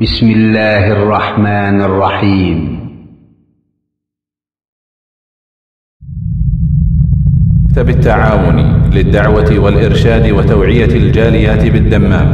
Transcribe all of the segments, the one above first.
بسم الله الرحمن الرحيم مكتب التعاون للدعوة والإرشاد وتوعية الجاليات بالدمام.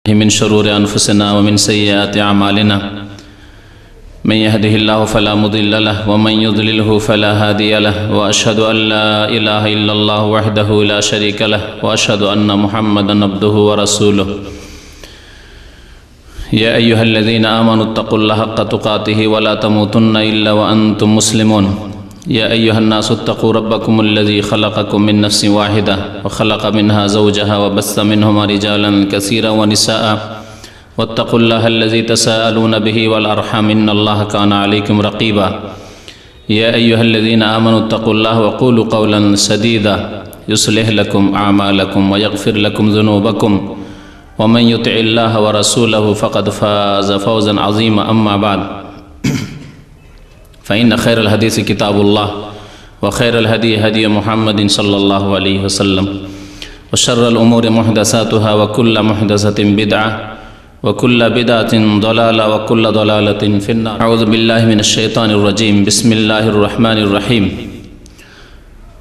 من شرور أنفسنا ومن سيئات أعمالنا من يهده الله فلا مضل له ومن يضلله فلا هادي له وأشهد أن لا إله إلا الله وحده لا شريك له وأشهد أن محمدا عبده ورسوله يا أيها الذين آمنوا اتقوا الله حق تقاته ولا تموتن إلا وأنتم مسلمون يا أيها الناس اتقوا ربكم الذي خلقكم من نفس واحدة وخلق منها زوجها وبث منهما رجالا كثيرا ونساء واتقوا الله الذي تساءلون به والأرحام إن الله كان عليكم رقيبا يا أيها الذين آمنوا اتقوا الله وقولوا قولا سديدا يصلح لكم أعمالكم ويغفر لكم ذنوبكم ومن يطع الله ورسوله فقد فاز فوزا عظيما أما بعد فإن خير الحديث كتاب الله وخير الهدي هدي محمد صلى الله عليه وسلم وشر الأمور محدثاتها وكل محدثة بدعة وكل بدعة ضلالة وكل ضلالة في النار. أعوذ بالله من الشيطان الرجيم. بسم الله الرحمن الرحيم.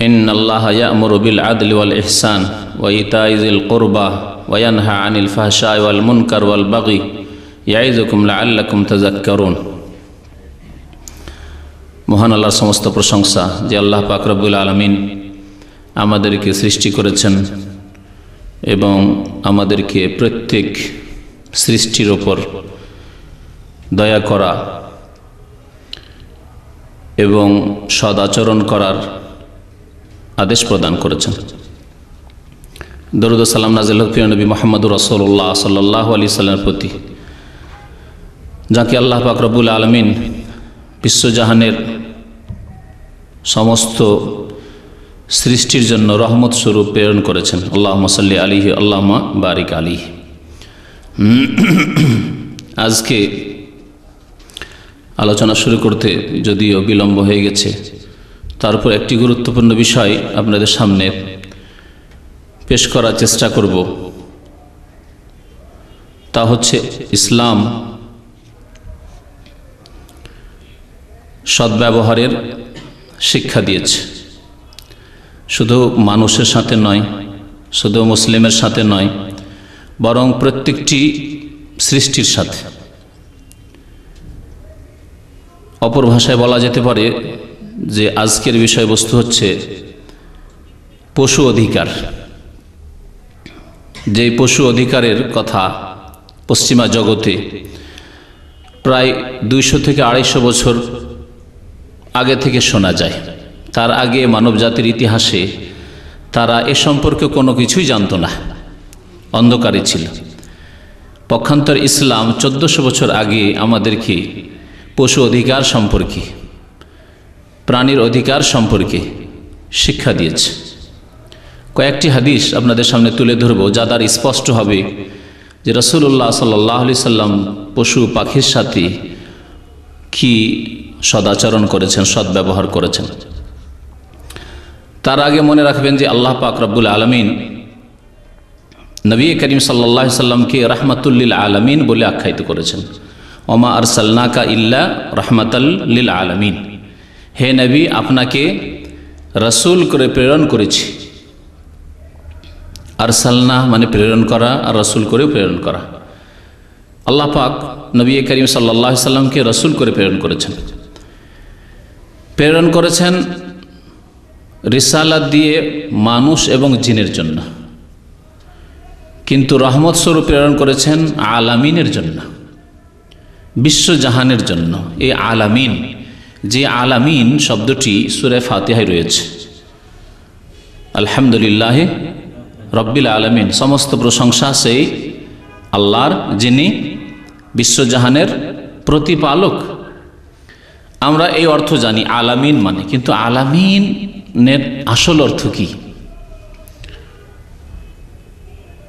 إن الله يأمر بالعدل والإحسان وإيتاء ذي القربى وينهى عن الفحشاء والمنكر والبغي يعظكم لعلكم تذكرون. মহান আল্লাহর সমস্ত প্রশংসা যে আল্লাহ পাক রব্বুল আলামিন আমাদেরকে সৃষ্টি করেছেন এবং আমাদেরকে প্রত্যেক সৃষ্টির ওপর দয়া করা এবং সদাচরণ করার আদেশ প্রদান করেছেন। দরুদ ও সালাম নাযিল হোক প্রিয় নবী মুহাম্মদুর রাসূলুল্লাহ সাল্লাল্লাহু আলাইহি সাল্লামের প্রতি, যাকে আল্লাহ পাক রব্বুল আলামিন বিশ্বজাহানের সমস্ত সৃষ্টির জন্য রহমত স্বরূপ প্রেরণ করেছেন। আল্লাহুম্মা সাল্লি আলাইহি আল্লাহুম্মা বারিক আলাইহি। আজকে আলোচনা শুরু করতে যদিও বিলম্ব হয়ে গেছে, তারপর একটি গুরুত্বপূর্ণ বিষয় আপনাদের সামনে পেশ করার চেষ্টা করব। তা হচ্ছে ইসলাম সদ্ব্যবহারের শিক্ষা দিয়েছে। শুধু মানুষের সাথে নয়, শুধু মুসলিমের সাথে নয়, বরং প্রত্যেকটি সৃষ্টির সাথে। অপর ভাষায় বলা যেতে পারে যে আজকের বিষয়বস্তু হচ্ছে পশু অধিকার। যেই পশু অধিকারের কথা পশ্চিমা জগতে প্রায় 200 থেকে 250 বছর আগে থেকে শোনা যায়। তার আগে মানব জাতির ইতিহাসে তারা এ সম্পর্কে কোনো কিছুই জানতো না, অন্ধকারে ছিল। পক্ষান্তর ইসলাম 1400 বছর আগে আমাদেরকে পশু অধিকার সম্পর্কে, প্রাণীর অধিকার সম্পর্কে শিক্ষা দিয়েছে। কয়েকটি হাদিস আপনাদের সামনে তুলে ধরব, যা দ্বারা স্পষ্ট হবে যে রাসূলুল্লাহ সাল্লাল্লাহু আলাইহি সাল্লাম পশু পাখির সাথে কি সদাচরণ করেছেন, সদ্ব্যবহার করেছেন। তার আগে মনে রাখবেন যে আল্লাহ পাক রব্বুল আলামিন নবী করিম সাল্লাল্লাহু আলাইহি সাল্লামকে রাহমাতুল লিল আলামিন বলে আখ্যায়িত করেছেন। ওমা আরসালনাকা ইল্লা রাহমাতাল লিল আলামিন। হে নবী, আপনাকে রাসূল করে প্রেরণ করেছি। আরসালনা মানে প্রেরণ করা, আর রাসূল করে প্রেরণ করা। আল্লাহ পাক নবী করিম সাল্লাল্লাহু আলাইহি সাল্লামকে রাসূল করে প্রেরণ করেছেন। প্রেরণ করেছেন রিসালাত দিয়ে মানুষ এবং জিনের জন্য। কিন্তু রহমত স্বরূপ প্রেরণ করেছেন আলামিনের জন্য, বিশ্বজাহানের জন্য। এই আলামিন, যে আলামিন শব্দটি সূরা ফাতিহায় রয়েছে, আলহামদুলিল্লাহ রব্বিল আলামিন, সমস্ত প্রশংসা সেই আল্লাহর যিনি বিশ্বজাহানের প্রতিপালক। আমরা এই অর্থ জানি আলামিন মানে, কিন্তু আলামিনের আসল অর্থ কি,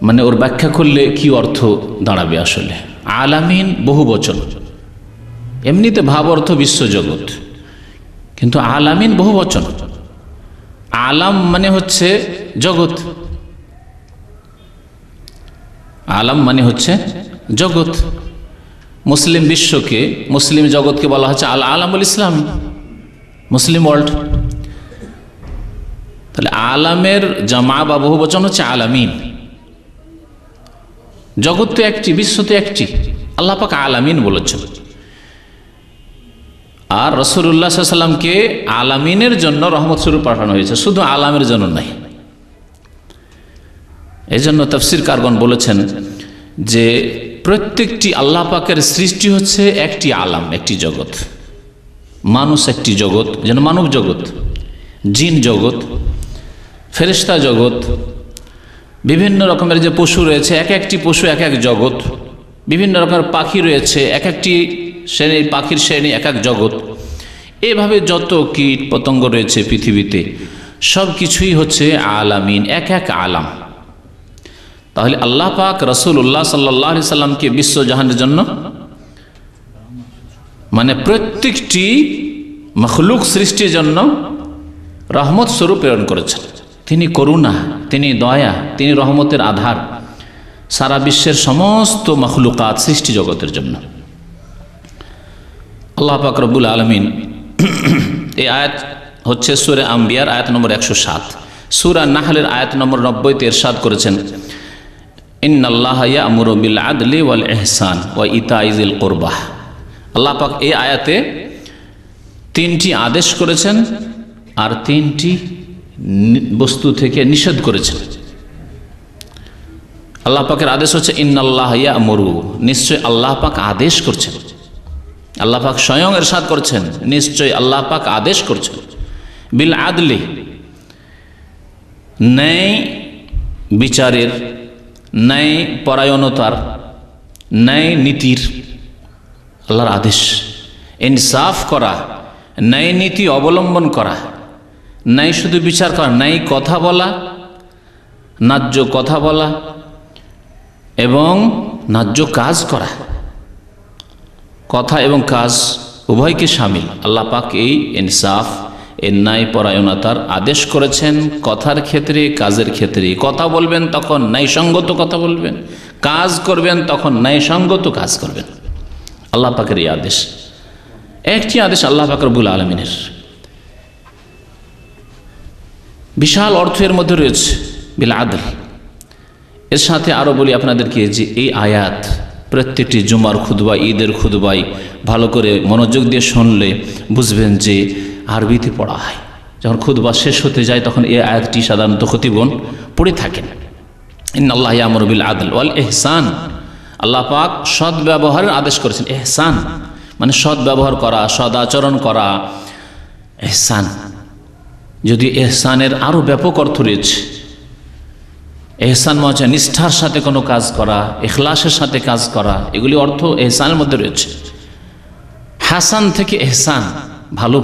মানে ওর ব্যাখ্যা করলে কি অর্থ দাঁড়াবে? আসলে আলামিন বহু বচন, এমনিতে ভাব অর্থ বিশ্বজগৎ, কিন্তু আলামিন বহু বচন। আলাম মানে হচ্ছে জগৎ, আলাম মানে হচ্ছে জগৎ। মুসলিম বিশ্বকে, মুসলিম জগৎকে বলা হচ্ছে আল আলামুল ইসলাম, মুসলিম ওয়ার্ল্ড। তাহলে আলামের জামা বা বহু বচন হচ্ছে আলামিন। জগৎ তো একটি, বিশ্ব তো একটি, আল্লাহ পাক আলামিন বলেছেন। আর রাসূলুল্লাহ সাল্লাল্লাহু আলাইহি ওয়াসাল্লামকে আলামিনের জন্য রহমত স্বরূপ পাঠানো হয়েছে, শুধু আলামের জন্য নাই। এই জন্য তাফসীর কারগণ বলেছেন যে প্রত্যেকটি আল্লাহ পাকের সৃষ্টি হচ্ছে একটি আলাম, একটি জগৎ। মানুষ একটি জগৎ, যেন মানব জগৎ, জিন জগৎ, ফেরেশতা জগৎ, বিভিন্ন রকমের যে পশু রয়েছে, এক একটি পশু এক এক জগৎ, বিভিন্ন রকমের পাখি রয়েছে, এক একটি শ্রেণী, পাখির শ্রেণী এক এক জগৎ। এভাবে যত কীট পতঙ্গ রয়েছে পৃথিবীতে, সব কিছুই হচ্ছে আলামিন, এক এক আলাম। তাহলে আল্লাহ পাক রাসূলুল্লাহ সাল্লাল্লাহু আলাইহি সাল্লামকে বিশ্বজাহানের জন্য, মানে প্রত্যেকটি মখলুক সৃষ্টির জন্য রহমত স্বরূপ প্রেরণ করেছেন। তিনি করুণা, তিনি দয়া, তিনি রহমতের আধার সারা বিশ্বের সমস্ত মখলুকাত সৃষ্টি জগতের জন্য। আল্লাহ পাক রব্বুল আলামিন, এই আয়াত হচ্ছে সূরা আম্বিয়ার আয়াত নম্বর 107, সূরা নাহলের আয়াত নম্বর 90-তে ইরশাদ করেছেন, ইন্নাল্লাহা ইয়া'মুরু বিল আদলি ওয়াল ইহসান ওয়া ইতা'i যিল কুরবাহ। আল্লাহ পাক এই আয়াতে 3টি আদেশ করেছেন আর 3টি বস্তু থেকে নিষেধ করেছেন। আল্লাহ পাকের আদেশ হচ্ছে ইন্নাল্লাহা ইয়া'মুরু, নিশ্চয় আল্লাহ পাক আদেশ করছেন। আল্লাহ পাক স্বয়ং ইরশাদ করছেন, নিশ্চয় আল্লাহ পাক আদেশ করছেন, বিল আদলি, ন্যায় বিচারের, ন্যায় পরায়ণতার, ন্যায় নীতির আল্লাহর আদেশ। ইনসাফ করা, ন্যায় নীতি অবলম্বন করা, ন্যায় শুধু বিচার করা, ন্যায় কথা বলা, ন্যায্য কথা বলা এবং ন্যায্য কাজ করা। কথা এবং কাজ উভয়কে শামিল। আল্লাহ পাক এই ইনসাফ, এর ন্যায় পরায়ণতার আদেশ করেছেন কথার ক্ষেত্রে, কাজের ক্ষেত্রে। কথা বলবেন তখন ন্যায়সঙ্গত কথা বলবেন, কাজ করবেন তখন ন্যায়সঙ্গত কাজ করবেন। আল্লাহ পাকের এই আদেশ, একটি আদেশ আল্লাহ পাক রব্বুল আলামিনের। বিশাল অর্থের মধ্যে রয়েছে বিল আদল। এর সাথে আরও বলি আপনাদেরকে যে এই আয়াত প্রত্যেকটি জুমার খুতবা, ঈদের খুতবায় ভালো করে মনোযোগ দিয়ে শুনলে বুঝবেন যে আরবিতে পড়া হয়। যখন খুতবা শেষ হতে যায় তখন এই আয়াতটি সাধারণত খতিবগণ পড়ে থাকেন। ইন্নাল্লাহা ইয়া'মুরু বিল আদল ওয়াল ইহসান। আল্লাহ পাক সৎ ব্যবহারের আদেশ করেছেন। ইহসান মানে সৎ ব্যবহার করা, সদ আচরণ করা, ইহসান। যদি ইহসানের আরও ব্যাপক অর্থ রয়েছে। ইহসান মানে হচ্ছে নিষ্ঠার সাথে কোনো কাজ করা, ইখলাসের সাথে কাজ করা, এগুলি অর্থ ইহসানের মধ্যে রয়েছে। হাসান থেকে ইহসান, ভালো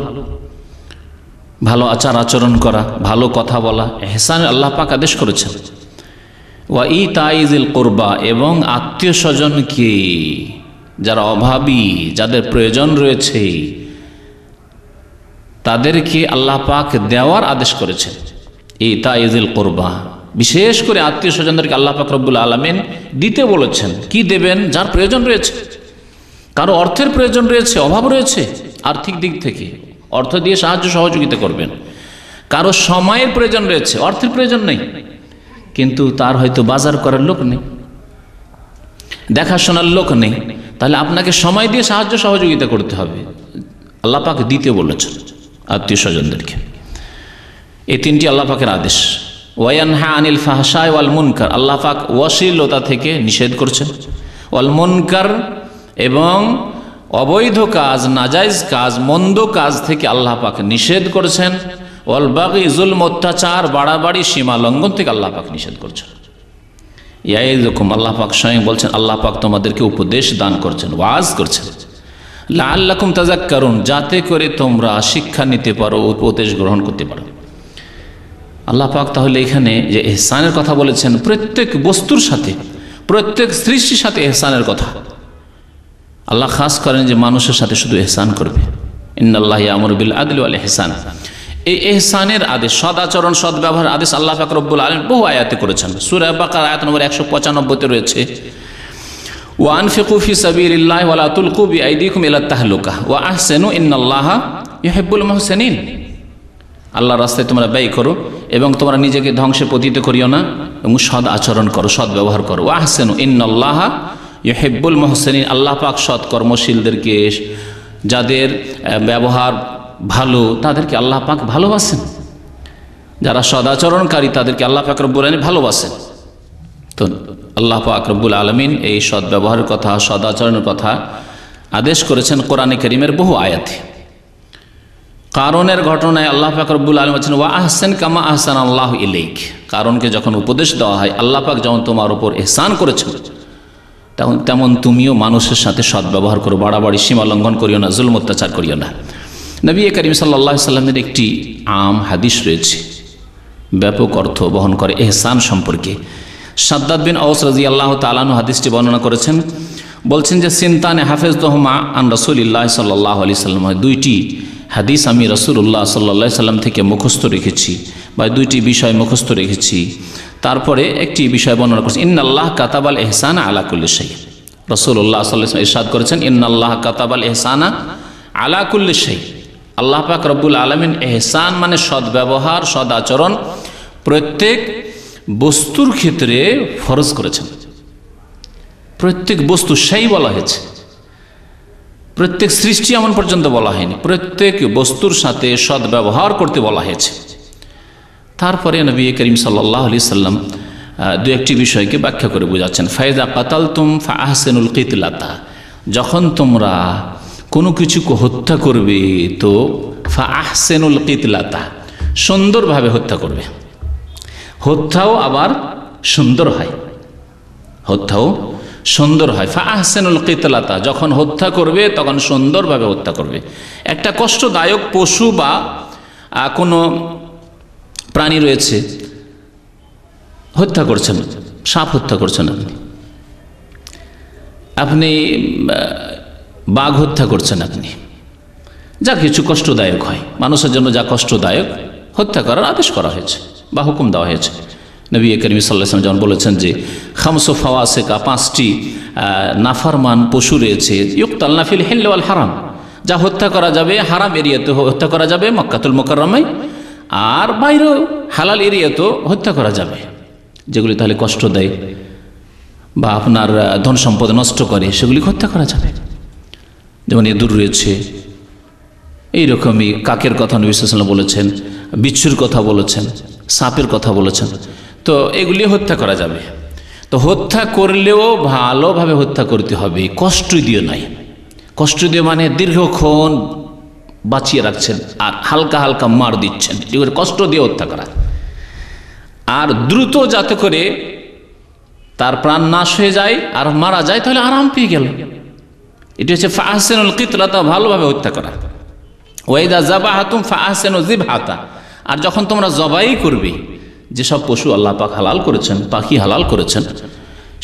ভালো আচার আচরণ করা, ভালো কথা বলা, ইহসান আল্লাহ পাক আদেশ করেছেন। ওয়া ইতা'i যিল কুরবা, এবং আত্মীয় স্বজনকে, যারা অভাবী, যাদের প্রয়োজন রয়েছে, তাদেরকে আল্লাহ পাক দেওয়ার আদেশ করেছেন। ইতা'i যিল কুরবা, বিশেষ করে আত্মীয় স্বজনদেরকে আল্লাহ পাক রব্বুল আলামিন দিতে বলেছেন। কি দেবেন? যার প্রয়োজন রয়েছে। কারো অর্থের প্রয়োজন রয়েছে, অভাব রয়েছে আর্থিক দিক থেকে, অর্থ দিয়ে সাহায্য সহযোগিতা করবেন। কারো সময়ের প্রয়োজন রয়েছে, অর্থের প্রয়োজন নেই, কিন্তু তার হয়তো বাজার করার লোক নেই, দেখাশোনার লোক নেই, তাহলে আপনাকে সময় দিয়ে সাহায্য সহযোগিতা করতে হবে। আল্লাহ পাক দিতে বলেছেন আত্মীয় স্বজনদেরকে। এই 3টি আল্লাহ পাকের আদেশ। ওয়ায়ানহা আনিল ফাহশাই ওয়াল মুনকার, আল্লাহ পাক অশ্লীলতা থেকে নিষেধ করছেন, ওয়াল মুনকার এবং অবৈধ কাজ, নাজাইজ কাজ, মন্দ কাজ থেকে আল্লাহ পাক নিষেধ করছেন, ওয়াল বাগি জুলম, অত্যাচার, বাড়াবাড়ি, সীমা লঙ্ঘন থেকে আল্লাহ পাক নিষেধ করছেন। ইয়াইযুকুম, আল্লাহ পাক স্বয়ং বলছেন, আল্লাহ পাক তোমাদেরকে উপদেশ দান করছেন, ওয়াজ করছেন, লাআল্লাকুম তাযাক্কারুন, যাতে করে তোমরা শিক্ষা নিতে পারো, উপদেশ গ্রহণ করতে পারো। আল্লাহ পাক তাহলে এখানে যে ইহসানের কথা বলেছেন, প্রত্যেক বস্তুর সাথে, প্রত্যেক সৃষ্টির সাথে ইহসানের কথা আল্লাহ খাস করেন যে মানুষের সাথে শুধু ইহসান করবে। ইন্নাল্লাহা ইয়ামুরু বিল আদলি ওয়াল ইহসান, এই ইহসানের আদেশ, সদাচরণ, সদ্ব্যবহারের আদেশ আল্লাহ পাক রব্বুল আলামিন বহু আয়াতে করেছেন। সূরা বাকারা আয়াত নম্বর 195-তে রয়েছে, ওয়া আনফিকু ফি সাবিলিল্লাহি ওয়া লা তুলকু বিআইদিকুম ইলা তাহলুকা ওয়া আহসিনু ইন্নাল্লাহা ইউহিব্বুল মুহসিনিন। আল্লাহর রাস্তায় তোমরা ব্যয় করো এবং তোমরা নিজেকে ধ্বংসে পতিত করিও না, এবং সৎ আচরণ করো, সৎ ব্যবহার করো। ওয়া আহসিনু ইন্নাল্লাহা ইউহিব্বুল মুহসিনিন, আল্লাহ পাক সৎ কর্মশীলদেরকে, যাদের ব্যবহার ভালো, তাদেরকে আল্লাহ পাক ভালোবাসেন। যারা সদাচরণকারী তাদেরকে আল্লাহ পাক রব্বুল আলামিন ভালোবাসেন। তো আল্লাহ পাক রব্বুল আলামিন এই সৎ ব্যবহারের কথা, সদাচরণের কথা আদেশ করেছেন কোরআনে কারীমের বহু আয়াতে। কারণের ঘটনায় আল্লাহ পাক রব্বুল আলামিন বলেছেন, ওয়া আহসিন কামা আহসানাল্লাহু ইলাইক, কারণকে যখন উপদেশ দেওয়া হয়, আল্লাহ পাক যেমন তোমার উপর ইহসান করেছেন, তেমন তুমিও মানুষের সাথে সৎ ব্যবহার করো, বাড়াবাড়ি, সীমা লঙ্ঘন করিও না, জুলম অত্যাচার করিও না। নবী করিম সাল্লাল্লাহু আলাইহি সাল্লামের একটি আম হাদিস রয়েছে, ব্যাপক অর্থ বহন করে ইহসান সম্পর্কে। সাদ্দাদ বিন আওস রাদিয়াল্লাহু তাআলা আনহু হাদিসটি বর্ণনা করেছেন, বলছেন যে সিনতানে হাফিজতুহুমা আন রাসূলিল্লাহ সাল্লাল্লাহু আলাইহি সাল্লাম, দুইটি হাদিস আমি রাসূলুল্লাহ সাল্লাল্লাহু আলাইহি সাল্লাম থেকে মুখস্থ রেখেছি, বা দুইটি বিষয় মুখস্থ রেখেছি। তারপরে একটি বিষয় বর্ণনা করেছেন, ইন্নাল্লাহ কাতাবাল ইহসানা আলা কুল্লি শাই। রাসূলুল্লাহ সাল্লাল্লাহু আলাইহি ওয়াসাল্লাম ইরশাদ করেছেন, ইন্নাল্লাহ কাতাবাল ইহসানা আলা কুল্লি শাই। আল্লাহ পাক রব্বুল আলামিন ইহসান মানে সদ্ব্যবহার, সদাচরণ প্রত্যেক বস্তুর ক্ষেত্রে ফরজ করেছেন। প্রত্যেক বস্তু সেই বলা হয়েছে, প্রত্যেক সৃষ্টি এমন পর্যন্ত বলা হয়নি, প্রত্যেক বস্তুর সাথে সদ্ব্যবহার করতে বলা হয়েছে। তারপরে নবী করিম সাল্লাল্লাহু আলাইহি সাল্লাম দু একটি বিষয়কে ব্যাখ্যা করে বোঝাচ্ছেন। ফাইজা কাতালতুম ফাআহসিনুল কিতলাতা, যখন তোমরা কোনো কিছুকে হত্যা করবে তো ফাআহসিনুল কিতলাতা, সুন্দরভাবে হত্যা করবে। হত্যাও আবার সুন্দর হয়, হত্যাও সুন্দর হয়। ফাআহসিনুল কিতলাতা, যখন হত্যা করবে তখন সুন্দরভাবে হত্যা করবে। একটা কষ্টদায়ক পশু বা কোনো প্রাণী রয়েছে, হত্যা করছেন, সাপ হত্যা করছেন, আপনি বাঘ হত্যা করছেন, আপনি যা কিছু কষ্টদায়ক হয় মানুষের জন্য, যা কষ্টদায়ক হত্যা করার আদেশ করা হয়েছে বা হুকুম দেওয়া হয়েছে। নবী করিম সাল্লাল্লাহু আলাইহি ওয়াসাল্লাম যেমন বলেছেন যে খামসু ফাওয়াসিকা, পাঁচটি নাফরমান পশু রয়েছে, ইউকতালনা ফিল হিল ওয়াল হারাম, যা হত্যা করা যাবে হারাম এরিয়াতে হত্যা করা যাবে, মক্কাতুল মুকাররমায়, আর বাইরেও হালাল এরিয়াতেও হত্যা করা যাবে। যেগুলি তাহলে কষ্ট দেয় বা আপনার ধন সম্পদ নষ্ট করে, সেগুলি হত্যা করা যাবে। যেমন ইঁদুর রয়েছে, এইরকমই কাকের কথা নবী সাল্লাল্লাহু আলাইহি ওয়াসাল্লাম বলেছেন, বিচ্ছুর কথা বলেছেন, সাপের কথা বলেছেন। তো এগুলি হত্যা করা যাবে। তো হত্যা করলেও ভালোভাবে হত্যা করতে হবে, কষ্ট দিয়ে নয়। কষ্ট দিয়ে মানে দীর্ঘক্ষণ বাঁচিয়ে রাখছেন আর হালকা হালকা মার দিচ্ছেন, এগুলো কষ্ট দিয়ে হত্যা করা। আর দ্রুত যাতে করে তার প্রাণ নাশ হয়ে যায় আর মারা যায়, তাহলে আরাম পেয়ে গেল। এটি হচ্ছে ফাআহসিনুল কিতলাতা, ভালোভাবে হত্যা করা। ওয়াইদা যাবাহাতুম ফাআহসিনু যিবহাতা, আর যখন তোমরা জবাই করবে, যেসব পশু আল্লাহ পাক হালাল করেছেন, পাখি হালাল করেছেন,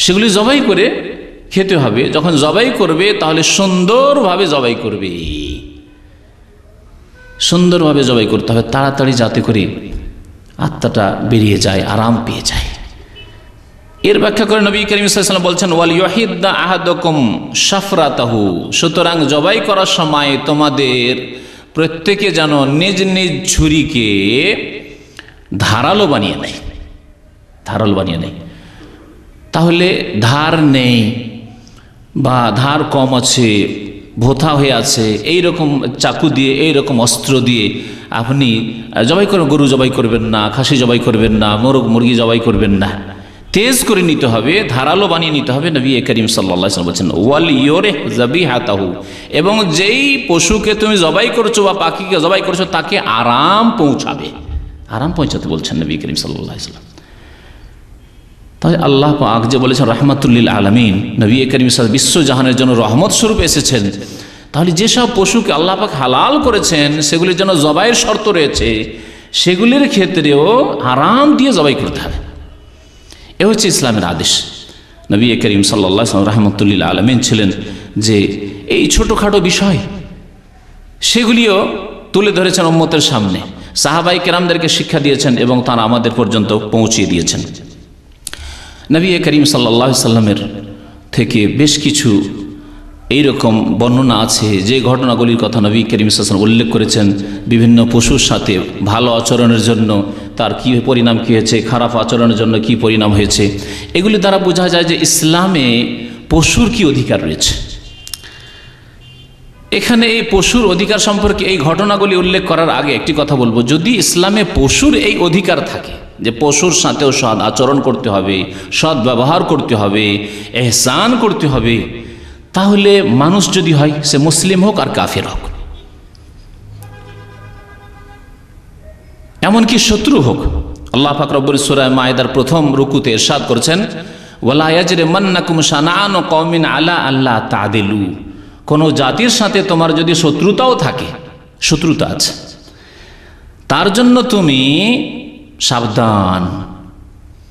সেগুলি জবাই করে খেতে হবে। যখন জবাই করবে তাহলে সুন্দরভাবে জবাই করবে, সুন্দরভাবে জবাই করতে হবে, তাড়াতাড়ি যাতে করে আত্মাটা বেরিয়ে যায়, আরাম পেয়ে যায়। এর ব্যাখ্যা করে নবী করিম সাল্লাল্লাহু আলাইহি ওয়াসাল্লাম বলছেন, ওয়াল ইউহিদ্দা আহাদুকুম শাফরাতাহু, সুতরাং জবাই করার সময় তোমাদের প্রত্যেকে যেন নিজ নিজ ছুরিকে ধারালো বানিয়ে নেয়, ধারালো বানিয়ে নেয়। তাহলে ধার নেই বা ধার কম আছে, ভোথা হয়ে আছে, এই রকম চাকু দিয়ে, এই রকম অস্ত্র দিয়ে আপনি জবাই করবেন। গরু জবাই করবেন না, খাসি জবাই করবেন না, মুরগি জবাই করবেন না। তেজ করে নিতে হবে, ধারালো বানিয়ে নিতে হবে। নবী করিম সাল্লাল্লাহু আলাইহি ওয়াসাল্লাম বলেছেন ওয়াল ইউরিহ যাবিহাতাহু, এবং যেই পশুকে তুমি জবাই করছো বা পাখিকে জবাই করছো তাকে আরাম পৌঁছাবে, আরাম পৌঁছাতে বলছেন নবী করিম সাল্লাল্লাহু আলাইহি ওয়াসাল্লাম। তাহলে আল্লাহ পাক যে বলেছেন রাহমাতুল আলামিন, নবী করিম সাল্লাল্লাহু বিশ্বজাহানের জন্য রহমত স্বরূপ এসেছেন, তাহলে যেসব পশুকে আল্লাহ পাক হালাল করেছেন সেগুলির জন্য জবাইয়ের শর্ত রয়েছে, সেগুলির ক্ষেত্রেও আরাম দিয়ে জবাই করতে হবে। এ হচ্ছে ইসলামের আদেশ। নবী করিম সাল্লাল্লাহু আলাইহি ওয়াসাল্লাম রাহমাতুল আলামিন ছিলেন যে এই ছোটোখাটো বিষয় সেগুলিও তুলে ধরেছেন উম্মতের সামনে, সাহাবায়ে কেরামদেরকে শিক্ষা দিয়েছেন এবং তারা আমাদের পর্যন্ত পৌঁছিয়ে দিয়েছেন। নবী করিম সাল্লাল্লাহু আলাইহি ওয়াসাল্লামের থেকে বেশ কিছু এইরকম বর্ণনা আছে যে ঘটনাগুলির কথা নবী করিম সাল্লাল্লাহু আলাইহি ওয়াসাল্লাম উল্লেখ করেছেন। বিভিন্ন পশুর সাথে ভালো আচরণের জন্য তার কী পরিণাম কী হয়েছে, খারাপ আচরণের জন্য কী পরিণাম হয়েছে, এগুলি দ্বারা বোঝা যায় যে ইসলামে পশুর কি অধিকার রয়েছে। এখানে এই পশুর অধিকার সম্পর্কে এই ঘটনাগুলি উল্লেখ করার আগে একটি কথা বলবো, যদি ইসলামে পশুর এই অধিকার থাকে যে পশুর সাথেও সৎ আচরণ করতে হবে, সৎ ব্যবহার করতে হবে, এহসান করতে হবে, তাহলে মানুষ যদি হয় সে মুসলিম হোক আর কাফের হোক, এমনকি শত্রু হোক, আল্লাহ পাক রব্বুল সূরা মায়েদার প্রথম রুকুতে ইরশাদ করেছেন ওয়ালা ইয়াজরিমান্নাকুম শানাআনু কওমিন আলা আল্লা তা'দিলু, কোন জাতির সাথে তোমার যদি শত্রুতাও থাকে, শত্রুতা আছে, তার জন্য তুমি সাবধান।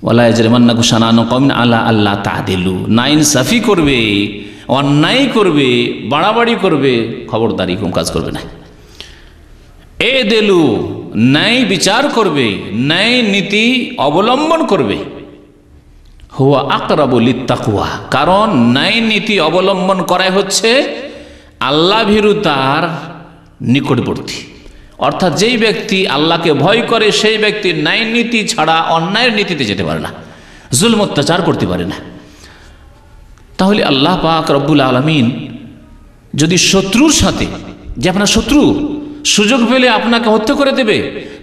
ওয়ালা ইয়াজরিমান্নাকুম শানাআনু কওমিন আলা আল্লা তা'দিলু, নাইনসাফি করবে, অন্যায় করবে, বাড়াবাড়ি করবে, খবরদারি কোন কাজ করবে না। এ দেলু, ন্যায় বিচার করবে, ন্যায় নীতি অবলম্বন করবে। হুয়া আকরাবু লিত্তাকওয়া, কারণ ন্যায় নীতি অবলম্বন করাই হচ্ছে আল্লাহ ভীরুতার নিকটবর্তী। অর্থাৎ যেই ব্যক্তি আল্লাহকে ভয় করে সেই ব্যক্তি ন্যায় নীতি ছাড়া অন্যায়ের নীতিতে যেতে পারে না, জুলম অত্যাচার করতে পারে না। তাহলে আল্লাহ পাক রব্বুল আলামিন যদি শত্রুর সাথে, যে আপনার শত্রু সুযোগ পেলে আপনাকে হত্যা করে দেবে,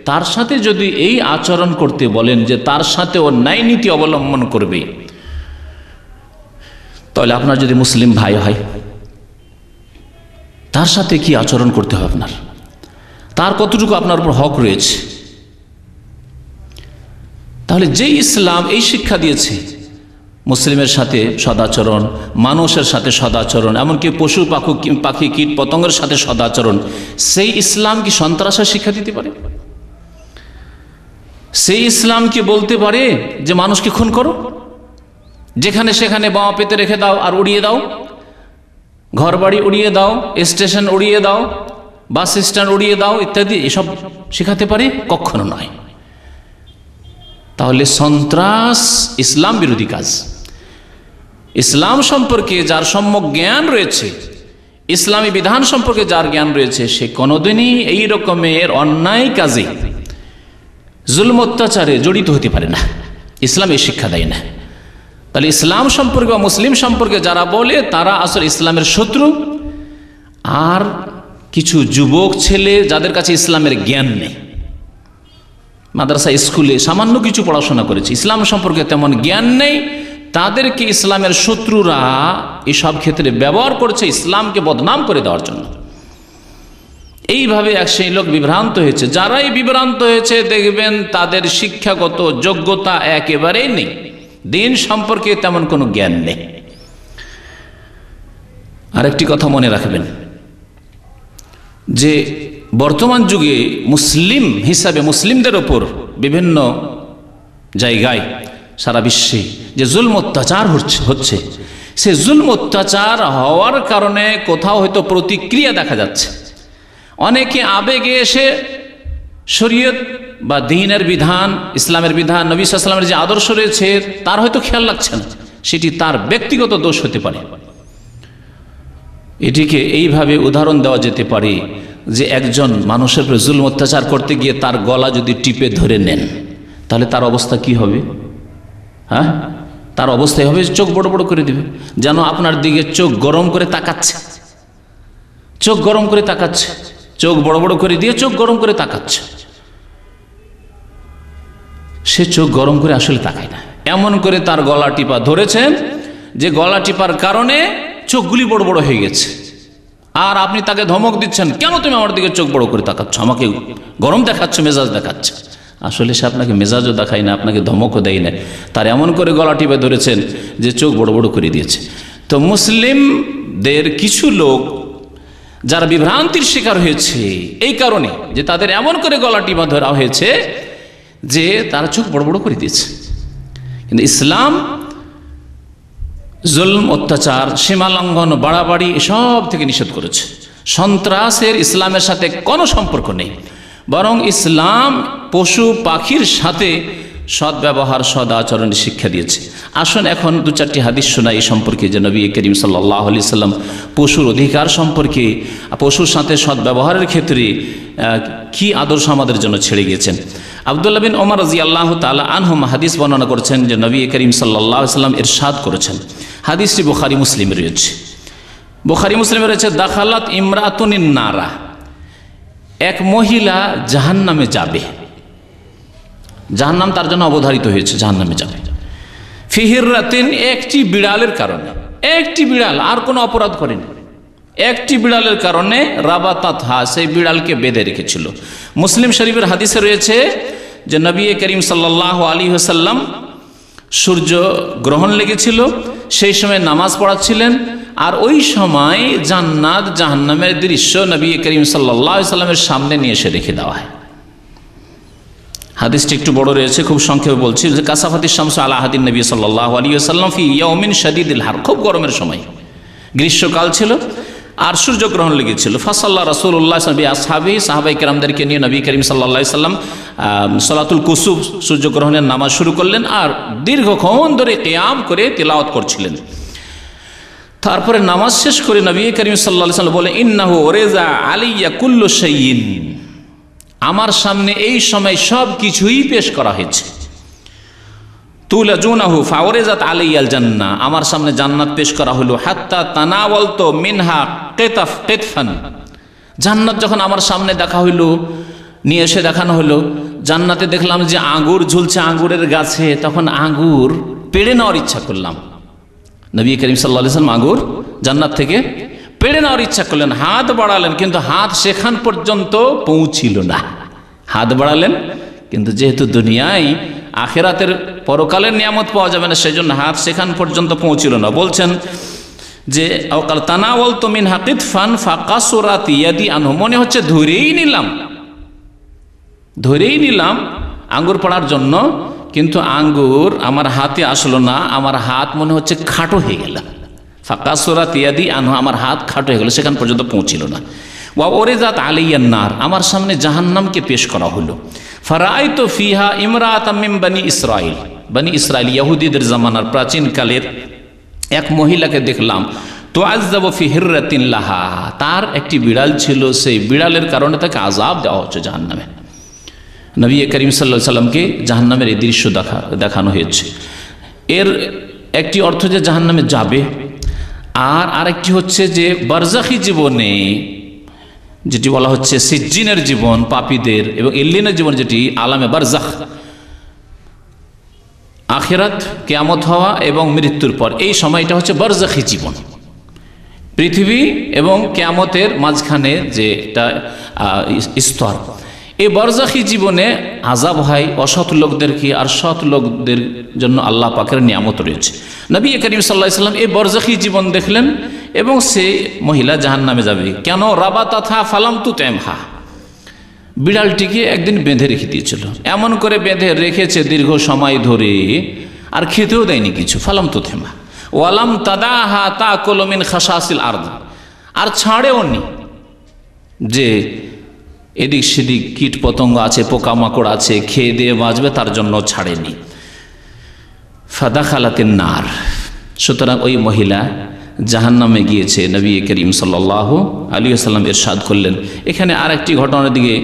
তার সাথে যদি এই আচরণ করতে বলেন যে তার সাথে ও ন্যায় নীতি অবলম্বন করবে, তাহলে আপনার যদি মুসলিম ভাই হয় তার সাথে কি আচরণ করতে হবে, আপনার তার কতটুকু আপনার উপর হক রয়েছে। তাহলে যে ইসলাম এই শিক্ষা দিয়েছে মুসলিমের সাথে সদাচরণ, মানুষের সাথে সদাচরণ, এমনকি পশু পাখি কীট পতঙ্গের সাথে সদাচরণ, সেই ইসলাম কি সন্ত্রাসের শিক্ষা দিতে পারে? সেই ইসলাম কি বলতে পারে যে মানুষকে খুন করো, যেখানে সেখানে বোমা পেতে রেখে দাও আর উড়িয়ে দাও, ঘর বাড়ি উড়িয়ে দাও, স্টেশন উড়িয়ে দাও, বাস স্ট্যান্ড উড়িয়ে দাও ইত্যাদি, এসব শেখাতে পারে? কখনো নয়। তাহলে সন্ত্রাস ইসলাম বিরোধী কাজ। ইসলাম সম্পর্কে যার সম্যক জ্ঞান রয়েছে, ইসলামী বিধান সম্পর্কে যার জ্ঞান রয়েছে, সে কোনোদিনই এই রকমের অন্যায় কাজে, জুলম অত্যাচারে জড়িত হতে পারে না। ইসলাম এই শিক্ষা দেয় না। তাহলে ইসলাম সম্পর্কে বা মুসলিম সম্পর্কে যারা বলে তারা আসলে ইসলামের শত্রু। আর কিছু যুবক ছেলে যাদের কাছে ইসলামের জ্ঞান নেই, মাদ্রাসা স্কুলে সামান্য কিছু পড়াশোনা করেছে, ইসলাম সম্পর্কে তেমন জ্ঞান নেই, তাদেরকে ইসলামের শত্রুরা এসব ক্ষেত্রে ব্যবহার করছে ইসলামকে বদনাম করে দেওয়ার জন্য। এইভাবে এক সেই লোক বিভ্রান্ত হয়েছে। যারাই বিভ্রান্ত হয়েছে দেখবেন তাদের শিক্ষাগত যোগ্যতা একেবারেই নেই, দিন সম্পর্কে তেমন কোনো জ্ঞান নেই। আরেকটি কথা মনে রাখবেন যে বর্তমান যুগে মুসলিম হিসাবে মুসলিমদের ওপর বিভিন্ন জায়গায় সারা বিশ্বে যে জুলম অত্যাচার হচ্ছে, সে জুলম অত্যাচার হওয়ার কারণে কোথাও হয়তো প্রতিক্রিয়া দেখা যাচ্ছে। অনেকে আবেগে এসে শরীয়ত বা দ্বীনের বিধান, ইসলামের বিধান, নবী সাল্লাল্লাহু আলাইহি ওয়াসাল্লামের যে আদর্শ রয়েছে তার হয়তো খেয়াল রাখছে না, সেটি তার ব্যক্তিগত দোষ হতে পারে। এটিকে এইভাবে উদাহরণ দেওয়া যেতে পারে যে একজন মানুষের উপর জুলম অত্যাচার করতে গিয়ে তার গলা যদি টিপে ধরে নেন, তাহলে তার অবস্থা কি হবে? হ্যাঁ, তার অবস্থায় হবে চোখ বড় বড় করে দিবে, যেন আপনার দিকে চোখ গরম করে তাকাচ্ছে। চোখ গরম করে তাকাচ্ছে, চোখ বড় বড় করে দিয়ে চোখ গরম করে তাকাচ্ছে। সে চোখ গরম করে আসলে তাকায় না, এমন করে তার গলা টিপা ধরেছেন যে গলা টিপার কারণে চোখগুলি বড় বড় হয়ে গেছে। আর আপনি তাকে ধমক দিচ্ছেন, কেন তুমি আমার দিকে চোখ বড় করে তাকাচ্ছ, আমাকে গরম দেখাচ্ছ, মেজাজ দেখাচ্ছ। আসলে সে আপনাকে মেজাজও দেখায় না, আপনাকে ধমকও দেয় না, তার এমন করে গলা টিপে ধরেছেন যে চোখ বড় বড় করে দিয়েছে। তো মুসলিমদের কিছু লোক যারা বিভ্রান্তির শিকার হয়েছে এই কারণে যে তাদের এমন করে গলা টিপা ধরা হয়েছে যে তারা চোখ বড় বড় করে দিয়েছে। কিন্তু ইসলাম জুলম, অত্যাচার, সীমালঙ্ঘন, বাড়াবাড়ি এসব থেকে নিষেধ করেছে। সন্ত্রাসের ইসলামের সাথে কোনো সম্পর্ক নেই, বরং ইসলাম পশু পাখির সাথে সদ্ব্যবহার, সদ আচরণের শিক্ষা দিয়েছে। আসুন এখন দু চারটি হাদিস শোনাই এই সম্পর্কে, যে নবী করিম সাল্লাল্লাহু আলাইহি সাল্লাম পশুর অধিকার সম্পর্কে, পশুর সাথে সদ্ব্যবহারের ক্ষেত্রে কি আদর্শ আমাদের জন্য ছেড়ে গিয়েছেন। আব্দুল্লাহ বিন ওমর রাদিয়াল্লাহু তাআলা আনহুম হাদিস বর্ণনা করেছেন যে নবী করিম সাল্লাল্লাহু আলাইহি সাল্লাম ইরশাদ করেছেন, হাদিসটি বুখারী মুসলিমে রয়েছে। বুখারী মুসলিমে রয়েছে, দাখালাত ইমরাতুনিন নারা, এক মহিলা জাহান্নামে যাবে, জাহান্নাম তার জন্য অবধারিত হয়েছে, জাহান্নামে যাবে। ফিহিরাতিন, একটি বিড়ালের কারণে, একটি বিড়াল, আর কোনো অপরাধ করেনি, একটি বিড়ালের কারণে রাবাতাতহা, সেই বিড়ালকে বেঁধে রেখেছিল। মুসলিম শরীফের হাদিসে রয়েছে যে নবী করিম সাল্লাল্লাহু আলাইহি ওয়াসাল্লাম সূর্য গ্রহণ লেগেছিল, সেই সময় নামাজ পড়াচ্ছিলেন, আর ওই সময় জান্নাত জাহান্নামের দৃশ্য নবী করিম সাল্লাল্লাহু আলাইহি ওয়াসাল্লামের সামনে নিয়ে এসে রেখে দেওয়া হয়। হাদিসটি একটু বড় রয়েছে, খুব সংক্ষেপে বলছি যে কাসাফাতিশ শামসু আলা আহাদিন নবী সাল্লাল্লাহু আলাইহি ওয়াসাল্লাম ফি ইয়াউমিন শাদীদিল হার, খুব গরমের সময়, গ্রীষ্মকাল ছিল আর সূর্যগ্রহণ লেগেছিল। ফাসাল্লা রাসূলুল্লাহ আসহাবি, সাহাবায়ে কেরামদেরকে নিয়ে নবী করিম সাল্লাল্লাহু আলাইহি ওয়াসাল্লাম সালাতুল কুসুফ, সূর্যগ্রহণের নামাজ শুরু করলেন, আর দীর্ঘক্ষণ ধরে কিয়াম করে তিলাওয়াত করছিলেন। তারপরে নামাজ শেষ করে নবী করিম সাল্লাল্লাহু আলাইহি ওয়াসাল্লাম বলে, ইন্নাহু ওরেজা আলাইয়া কুল্লু শাইইন, আমার সামনে এই সময় সব কিছুই পেশ করা হয়েছে। তুলাজুনাহু ফাওরেজাত আলাইয়াল জান্নাহ, আমার সামনে জান্নাত পেশ করা হলো। হাত্তা তানাওয়ালতু মিনহা কিতফান, জান্নাত যখন আমার সামনে দেখা হইল, নিয়ে এসে দেখানো হলো, জান্নাতে দেখলাম যে আঙ্গুর ঝুলছে আঙ্গুরের গাছে, তখন আঙ্গুর পেড়ে নেওয়ার ইচ্ছা করলাম। নবী করিম সাল্লাল্লাহু আলাইহি ওয়াসাল্লাম আঙ্গুর জান্নাত থেকে পেড়ে নেওয়ার ইচ্ছা করলেন, হাত বাড়ালেন, কিন্তু হাত সেখান পর্যন্ত পৌঁছিল না। হাত বাড়ালেন, কিন্তু যেহেতু দুনিয়ায় আখিরাতের পরকালের নিয়ামত পাওয়া যাবে না, সেজন্য হাত সেখান পর্যন্ত পৌঁছিল না। বলছেন যে আওকাল তানাওয়ালতু মিনহা কিতফান ফাকাসুরাত ইয়াদি আনহু, মনে হচ্ছে ধরেই নিলাম আঙ্গুর পড়ার জন্য, কিন্তু আঙ্গুর আমার হাতে আসলো না, আমার হাত মনে হচ্ছে খাটো হয়ে গেল। ফাকাসুরাত ইয়াদি আনহু, আমার হাত খাটো হয়ে গেল, সেখান পর্যন্ত পৌঁছিল না। ওয়া ওরিজাত আলাইয়ান নার, আমার সামনে জাহান্নামকে পেশ করা হলো। ফারাআইতু ফিহা ইমরাআতাম মিন বনি ইসরাইল, বনি ইসরাইল ইহুদিদের জামানার প্রাচীন কালের এক মহিলাকে দেখলাম। তুআযযাবু ফি হিররাতিন লাহা, তার একটি বিড়াল ছিল, সেই বিড়ালের কারণে তাকে আযাব দেওয়া হচ্ছে জাহান্নামে। নবী করিম সাল্লাল্লাহু আলাইহি সাল্লামকে জাহান্নামের এই দৃশ্য দেখানো হয়েছে। এর একটি অর্থ যে জাহান্নামে যাবে, আর আরেকটি হচ্ছে যে বারজাখী জীবনে যেটি বলা হচ্ছে সিজ্জিনের জীবন পাপীদের, এবং ইল্লিনের জীবন যেটি আলামে বারজাখ, আখিরাত, কিয়ামত হওয়া এবং মৃত্যুর পর, এই সময়টা হচ্ছে বারজাখী জীবন। পৃথিবী এবং কিয়ামতের মাঝখানে যে একটা স্তর, এই বারজাখী জীবনে আযাব হয় অসৎ লোকদেরকে, আর সৎ লোকদের জন্য আল্লাহ পাকের নিয়ামত রয়েছে। নবী করিম সাল্লাল্লাহু আলাইহি ওয়াসাল্লাম এই বারজাখী জীবন দেখলেন, এবং সে মহিলা জাহান্নামে যাবে। কেন? রাবাতাথা ফালাম তুতামহা, বিড়ালটিকে একদিন বেঁধে রেখে দিয়েছিল, এমন করে বেঁধে রেখেছে দীর্ঘ সময় ধরে, আর খেতেও দেয়নি কিছু। ফালাম তুতামহা ওয়ালাম তাদাহা তাকুলু মিন খাসাসিল আরদ, আর ছাড়েও নি, যে এদিক সেদিক কীট পতঙ্গ আছে, পোকামাকড় আছে, খেয়ে দিয়ে বাঁচবে, তার জন্য ছাড়েনি। ফাদাখালাতিন নার, সুতরাং ওই মহিলা জাহান্নামে গিয়েছে। নবী করিম সাল্লাল্লাহু আলাইহি ওয়াসাল্লাম ইরশাদ করলেন। এখানে আর একটি ঘটনার দিকে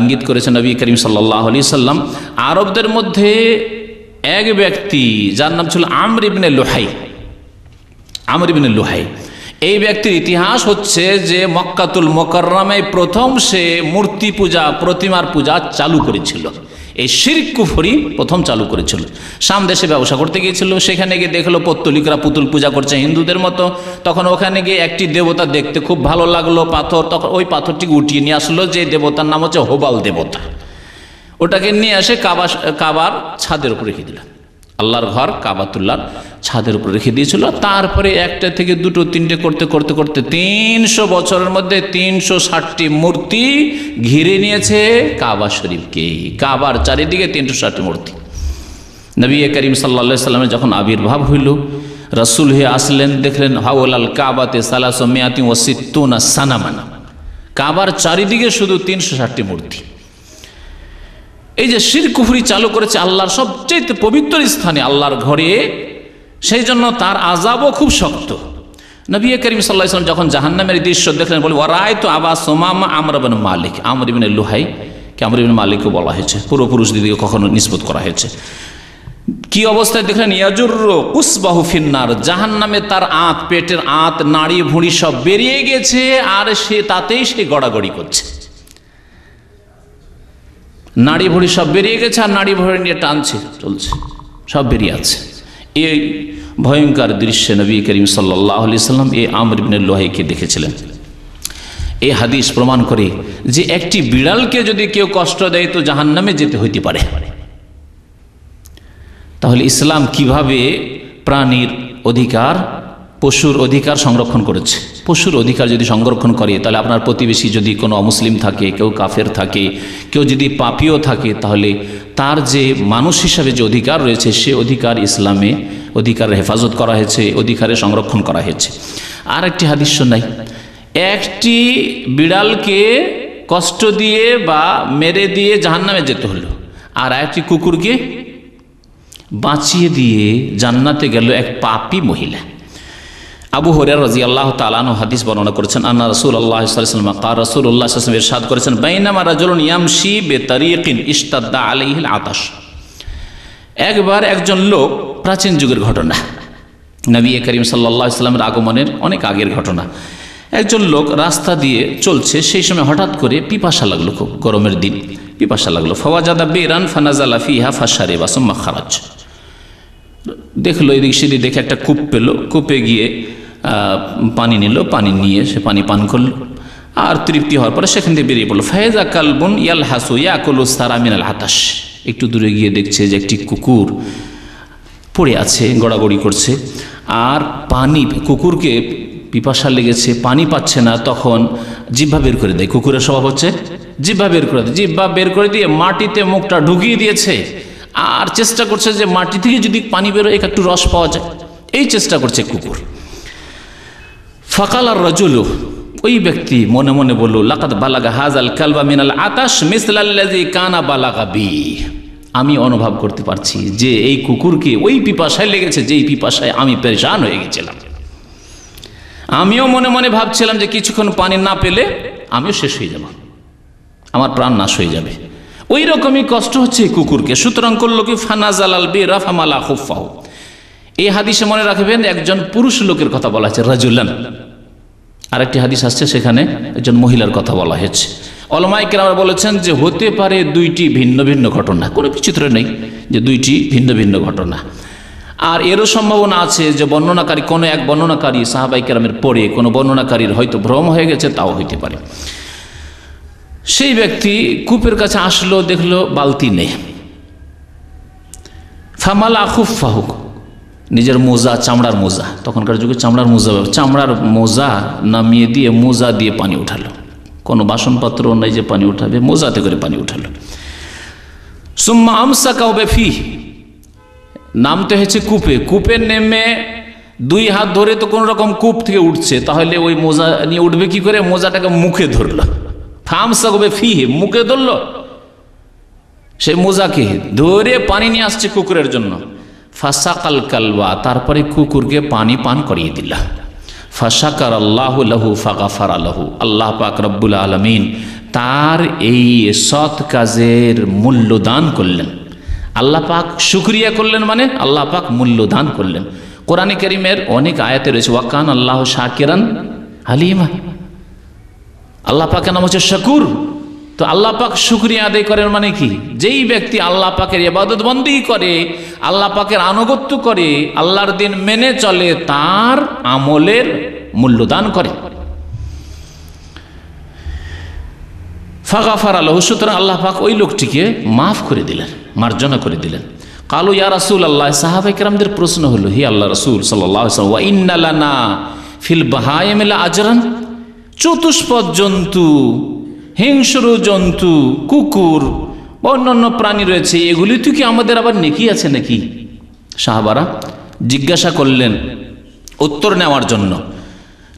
ইঙ্গিত করেছেন নবী করিম সাল্লাল্লাহু আলাইহি ওয়াসাল্লাম। আরবদের মধ্যে এক ব্যক্তি যার নাম ছিল আমর ইবনে লুহাই, আমর ইবনে লুহাই, এই ব্যক্তির ইতিহাস হচ্ছে যে মক্কাতুল মুকাররমায় প্রথম সে মূর্তি পূজা, প্রতিমার পূজা চালু করেছিল। এই শিরক কুফরি প্রথম চালু করেছিল। শাম দেশে ব্যবসা করতে গিয়েছিল, সেখানে গিয়ে দেখলো পত্তলিকরা পুতুল পূজা করছে হিন্দুদের মতো। তখন ওখানে গিয়ে একটি দেবতা দেখতে খুব ভালো লাগলো, পাথর। তখন ওই পাথরটিকে উঠিয়ে নিয়ে আসলো, যে দেবতার নাম হচ্ছে হোবাল দেবতা। ওটাকে নিয়ে এসে কাবার ছাদের উপর রেখে দিল। আল্লাহর ঘর কাবাতুল্লাহর ছাদের উপর রেখে দিয়েছিল। তারপরে একটা থেকে দুটো তিনটে করতে করতে করতে 300 বছরের মধ্যে 360টি মূর্তি ঘিরে নিয়েছে কাবা শরীফকে। কাবার চারিদিকে 360টি মূর্তি। নবী করিম সাল্লাল্লাহু আলাইহি সাল্লামের যখন আবির্ভাব হইল, রাসূল হয়ে আসলেন, দেখলেন হাওলাল কাবাতে 360 সানামান, কাবার চারিদিকে শুধু 360টি মূর্তি। এই যে শিরক কুফরি চালু করেছে আল্লাহর সবচেয়ে পবিত্র স্থানে, আল্লাহর ঘরে, সেই জন্য তার আযাবও খুব শক্ত। নবী করিম সাল্লাল্লাহু আলাইহি ওয়াসাল্লাম যখন জাহান্নামের দৃশ্য দেখলেন, বলে ওয়ারাইতু আবা সুমামা আমর ইবনে মালিক, আমর ইবনে লুহাই, কে আমর ইবনে মালিকও বলা হয়েছে, পূর্বপুরুষ দিকে কখনো নিসবত করা হয়েছে। কি অবস্থায় দেখলেন? ইয়াজুররু কুসবাহু ফিন্নার, জাহান্নামে তার আঁত, পেটের আঁত, নাড়ি ভুঁড়ি সব বেরিয়ে গেছে, আর সে তাতেই সে গড়াগড়ি করছে। নাড়ি ভুঁড়ি সব বেরিয়ে গেছে, আর নাড়ি ভুঁড়ি নিয়ে টানছে, চলছে, সব বেরিয়ে আছে। এই ভয়ঙ্কর দৃশ্যে নবী করিম সাল্লাল্লাহু আলাইহি সাল্লাম এই আমর ইবনে লুহাইকে দেখেছিলেন। এই হাদিস প্রমাণ করে যে একটি বিড়ালকে যদি কেউ কষ্ট দেয় তো জাহান্নামে যেতে হইতে পারে। তাহলে ইসলাম কিভাবে প্রাণীর অধিকার, পশুর অধিকার সংরক্ষণ করেছে? পশুর অধিকার যদি সংরক্ষণ করে, তাহলে আপনার প্রতিবেশী যদি কোনো অমুসলিম থাকে, কেউ কাফের থাকে, কেউ যদি পাপীও থাকে, তাহলে তার যে মানুষ হিসাবে যে অধিকার রয়েছে, সে অধিকার ইসলামে অধিকারের হেফাজত করা হয়েছে, অধিকারের সংরক্ষণ করা হয়েছে। আর একটি হাদিস শোনাই, একটি বিড়ালকে কষ্ট দিয়ে বা মেরে দিয়ে জাহান্নামে যেতে হলো, আর একটি কুকুরকে বাঁচিয়ে দিয়ে জান্নাতে গেল এক পাপী মহিলা। আবু হুরায়রা রাদিয়াল্লাহু তাআলা আনহু হাদিস বর্ণনা করেছেন, আন্না রাসূলুল্লাহ সাল্লাল্লাহু আলাইহি ওয়াসাল্লাম ক্বাল, রাসূলুল্লাহ সাল্লাল্লাহু আলাইহি ওয়াসাল্লাম ইরশাদ করেছেন, বাইনামা রাজুলুন ইয়ামশি বিতারিকিন ইশতাদ্দা আলাইহিল আতাশ। একবার একজন লোক, প্রাচীন যুগের ঘটনা, নবী করিম সাল্লাল্লাহু আলাইহি ওয়াসাল্লামের আগমনের অনেক আগের ঘটনা। একজন লোক রাস্তা দিয়ে চলছে, সেই সময় হঠাৎ করে পিপাসা লাগলো, খুব গরমের দিন, পিপাসা লাগলো। ফাওয়াজাদা বিরান ফানাজালা ফিহা ফাশারিবা সুম্মা খারাজ। দেখলো এদিক সেদিক, দেখে একটা কূপ পেল, কূপে গিয়ে পানি নিল, পানি নিয়ে সে পানি পান করলো, আর তৃপ্তি হওয়ার পরে সেখান থেকে বেরিয়ে পড়লো। ফায়জা কালবুন ইয়ালহাসু ইয়াকুলু সারা মিনাল আতাশ। একটু দূরে গিয়ে দেখছে যে একটি কুকুর পড়ে আছে, গড়াগড়ি করছে, আর পানি, কুকুরকে পিপাসা লেগেছে, পানি পাচ্ছে না, তখন জিহ্বা বের করে দেয়। কুকুরের স্বভাব হচ্ছে জিহ্বা বের করে দেয়। জিহ্বা বের করে দিয়ে মাটিতে মুখটা ঢুকিয়ে দিয়েছে, আর চেষ্টা করছে যে মাটি থেকে যদি পানি বেরোয় একটু রস পাওয়া যায়, এই চেষ্টা করছে কুকুর। ফাকাল আর রাজুলু, ওই ব্যক্তি মনে মনে বলল, লাকাদ বালাগা হাজাল কালবা মিনাল আতাশ মিসলাল্লাযী কানা বালাগা বি। আমি অনুভব করতে পারছি যে এই কুকুরকে ওই পিপাসায় লেগেছে, যেই পিপাসায় আমি পেরেশান হয়ে গেছিলাম। আমিও মনে মনে ভাবছিলাম যে কিছুক্ষণ পানি না পেলে আমিও শেষ হয়ে যাব, আমার প্রাণ নাশ হয়ে যাবে। ওই রকমই কষ্ট হচ্ছে এই কুকুরকে। সুতরাং করলো কি, ফানাজালাল বিরা ফামালা খুফাহু। এই হাদিসে মনে রাখবেন একজন পুরুষ লোকের কথা বলা হয়েছে, রাজুলান। আরেকটি হাদিস আসছে, সেখানে একজন মহিলার কথা বলা হয়েছে। উলামায়ে কেরাম বলেছেন যে হতে পারে দুইটি ভিন্ন ভিন্ন ঘটনা, কোনো বিচিত্র নেই যে দুইটি ভিন্ন ভিন্ন ঘটনা। আর এরও সম্ভাবনা আছে যে বর্ণনাকারী, কোনো এক বর্ণনাকারী সাহাবায়ে কেরামের পরে কোনো বর্ণনাকারীর হয়তো ভ্রম হয়ে গেছে, তাও হইতে পারে। সেই ব্যক্তি কূপের কাছে আসলো, দেখলো বালতি নেই। ফামালা খুফাহু, নিজের মোজা, চামড়ার মোজা, তখনকার যুগে চামড়ার মোজা, চামড়ার মোজা নামিয়ে দিয়ে মোজা দিয়ে পানি উঠালো। কোনো বাসনপত্র নাই যে পানি উঠাবে, মোজাতে করে পানি উঠালো। সুম্মা আমসাকাহু বিফিহি, নামতে হয়েছে কূপে। কূপে নেমে দুই হাত ধরে তো কোনো রকম কূপ থেকে উঠছে, তাহলে ওই মোজা নিয়ে উঠবে কি করে? মোজাটাকে মুখে ধরলো, ফামসাকাহু বিফিহি, মুখে ধরলো সেই মোজাকে ধরে পানি নিয়ে আসছে কুকুরের জন্য। ফাসাকাল কালবা, তারপরে কুকুরকে পানি পান করিয়ে দিল। ফাশাকার আল্লাহু লাহু ফাগাফারা লাহু, আল্লাহ পাক রব্বুল আলামিন তার এই সৎ কাজের মূল্য দান করলেন। আল্লাহ পাক শুকরিয়া করলেন, মানে আল্লাহ পাক মূল্য দান করলেন। কোরআনে কারীমের অনেক আয়াতে রয়েছে ওয়াকান আল্লাহ শাকিরান হালিমা, আল্লাহ পাকের নাম হচ্ছে শাকুর। তো আল্লাহ পাক শুকরিয়া আদায় করেন মানে কি? যেই ব্যক্তি আল্লাহ পাকের ইবাদত বন্দেগী করে, আল্লাহ পাকের আনুগত্য করে, আল্লাহর দিন মেনে চলে, তার আমলের মূল্যদান করে। ফাগাফার আল্লাহ, সুতরাং আল্লাহ পাক ওই লোকটিকে মাফ করে দিলেন, মার্জনা করে দিলেন। কালু ইয়া রাসূলুল্লাহ, সাহাবায়ে কেরামদের প্রশ্ন হলো, হে আল্লাহ রাসূল সাল্লাল্লাহু আলাইহি ওয়াসাল্লাম, ওয়া ইন্না লানা ফিল বাহাইমি আজরান, চতুষ্পদ জন্তু, হিংস্র জন্তু, কুকুর, অন্যান্য প্রাণী রয়েছে, এগুলিতে কি আমাদের আবার নেকি আছে নাকি? সাহাবারা জিজ্ঞাসা করলেন উত্তর নেওয়ার জন্য।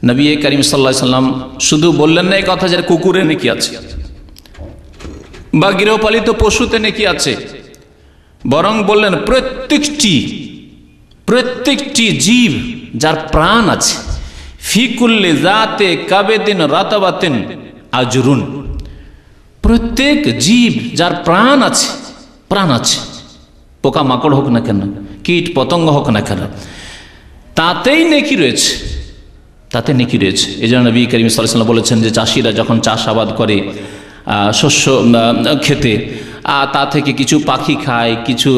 নবী করিম সাল্লাল্লাহু আলাইহি সাল্লাম শুধু বললেন না এই কথা যে কুকুরে নেকি আছে বা গৃহপালিত পশুতে নেকি আছে, বরং বললেন প্রত্যেকটি জীব যার প্রাণ আছে, ফি কুল্লি যাতে কাবেদিন রাতাবাতিন আজরুন, প্রত্যেক জীব যার প্রাণ আছে, পোকা মাকড় হোক না কেন, কীট পতঙ্গ হোক না কেন, তাতেই নেকি রয়েছে, তাতে নেকি রয়েছে। এই জন্য নবী করিম সাল্লাল্লাহু আলাইহি ওয়াসাল্লাম বলেছেন যে চাষিরা যখন চাষাবাদ করে শস্য খেতে, তা থেকে কিছু পাখি খায়, কিছু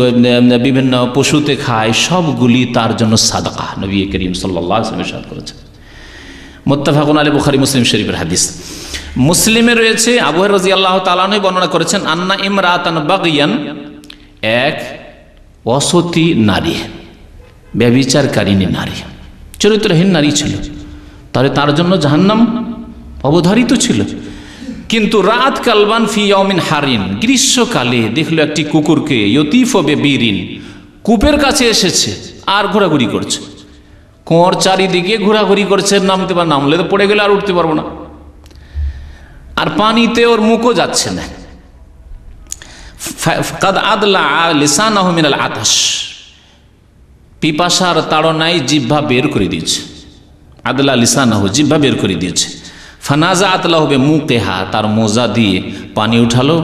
বিভিন্ন পশুতে খায়, সবগুলি তার জন্য সাদাকা। নবী করিম সাল্লাল্লাহু আলাইহি ওয়াসাল্লাম ইরশাদ করেছেন। মুত্তাফাকুন আলাইহি, বুখারী মুসলিম শরীফের হাদিস। মুসলিমে রয়েছে, আবু হুরায়রা রাদিয়াল্লাহু তাআলা আনহু বর্ণনা করেছেন, আন্না ইমরাতান বাগিয়ান, এক অসতী নারী, ব্যভিচারকারিণী নারী, চরিত্রহীন নারী ছিল, তাহলে তার জন্য জাহান্নাম অবধারিত ছিল। কিন্তু রাত কালবান ফি ইয়াউমিন হারিন, গ্রীষ্মকালে দেখলো একটি কুকুরকে, ইয়তিফু বিবিরিন, কূপের কাছে এসেছে আর ঘোরাঘুরি করছে, কোঁর চারিদিকে ঘোরাঘুরি করছে, নামলে তো পড়ে গেলে আর উঠতে পারবো না, আর পানিতে ওর মুখও যাচ্ছে না। কাদ আদলা লিসানাহু মিনাল আতাশ, পিপাসার তাড়নায় জিহ্বা বের করে দিয়েছে, আদলা লিসানাহু, জিহ্বা বের করে দিয়েছে। ফানাজাআত লাহু বিমুকিহা, তার মোজা দিয়ে পানি উঠালো,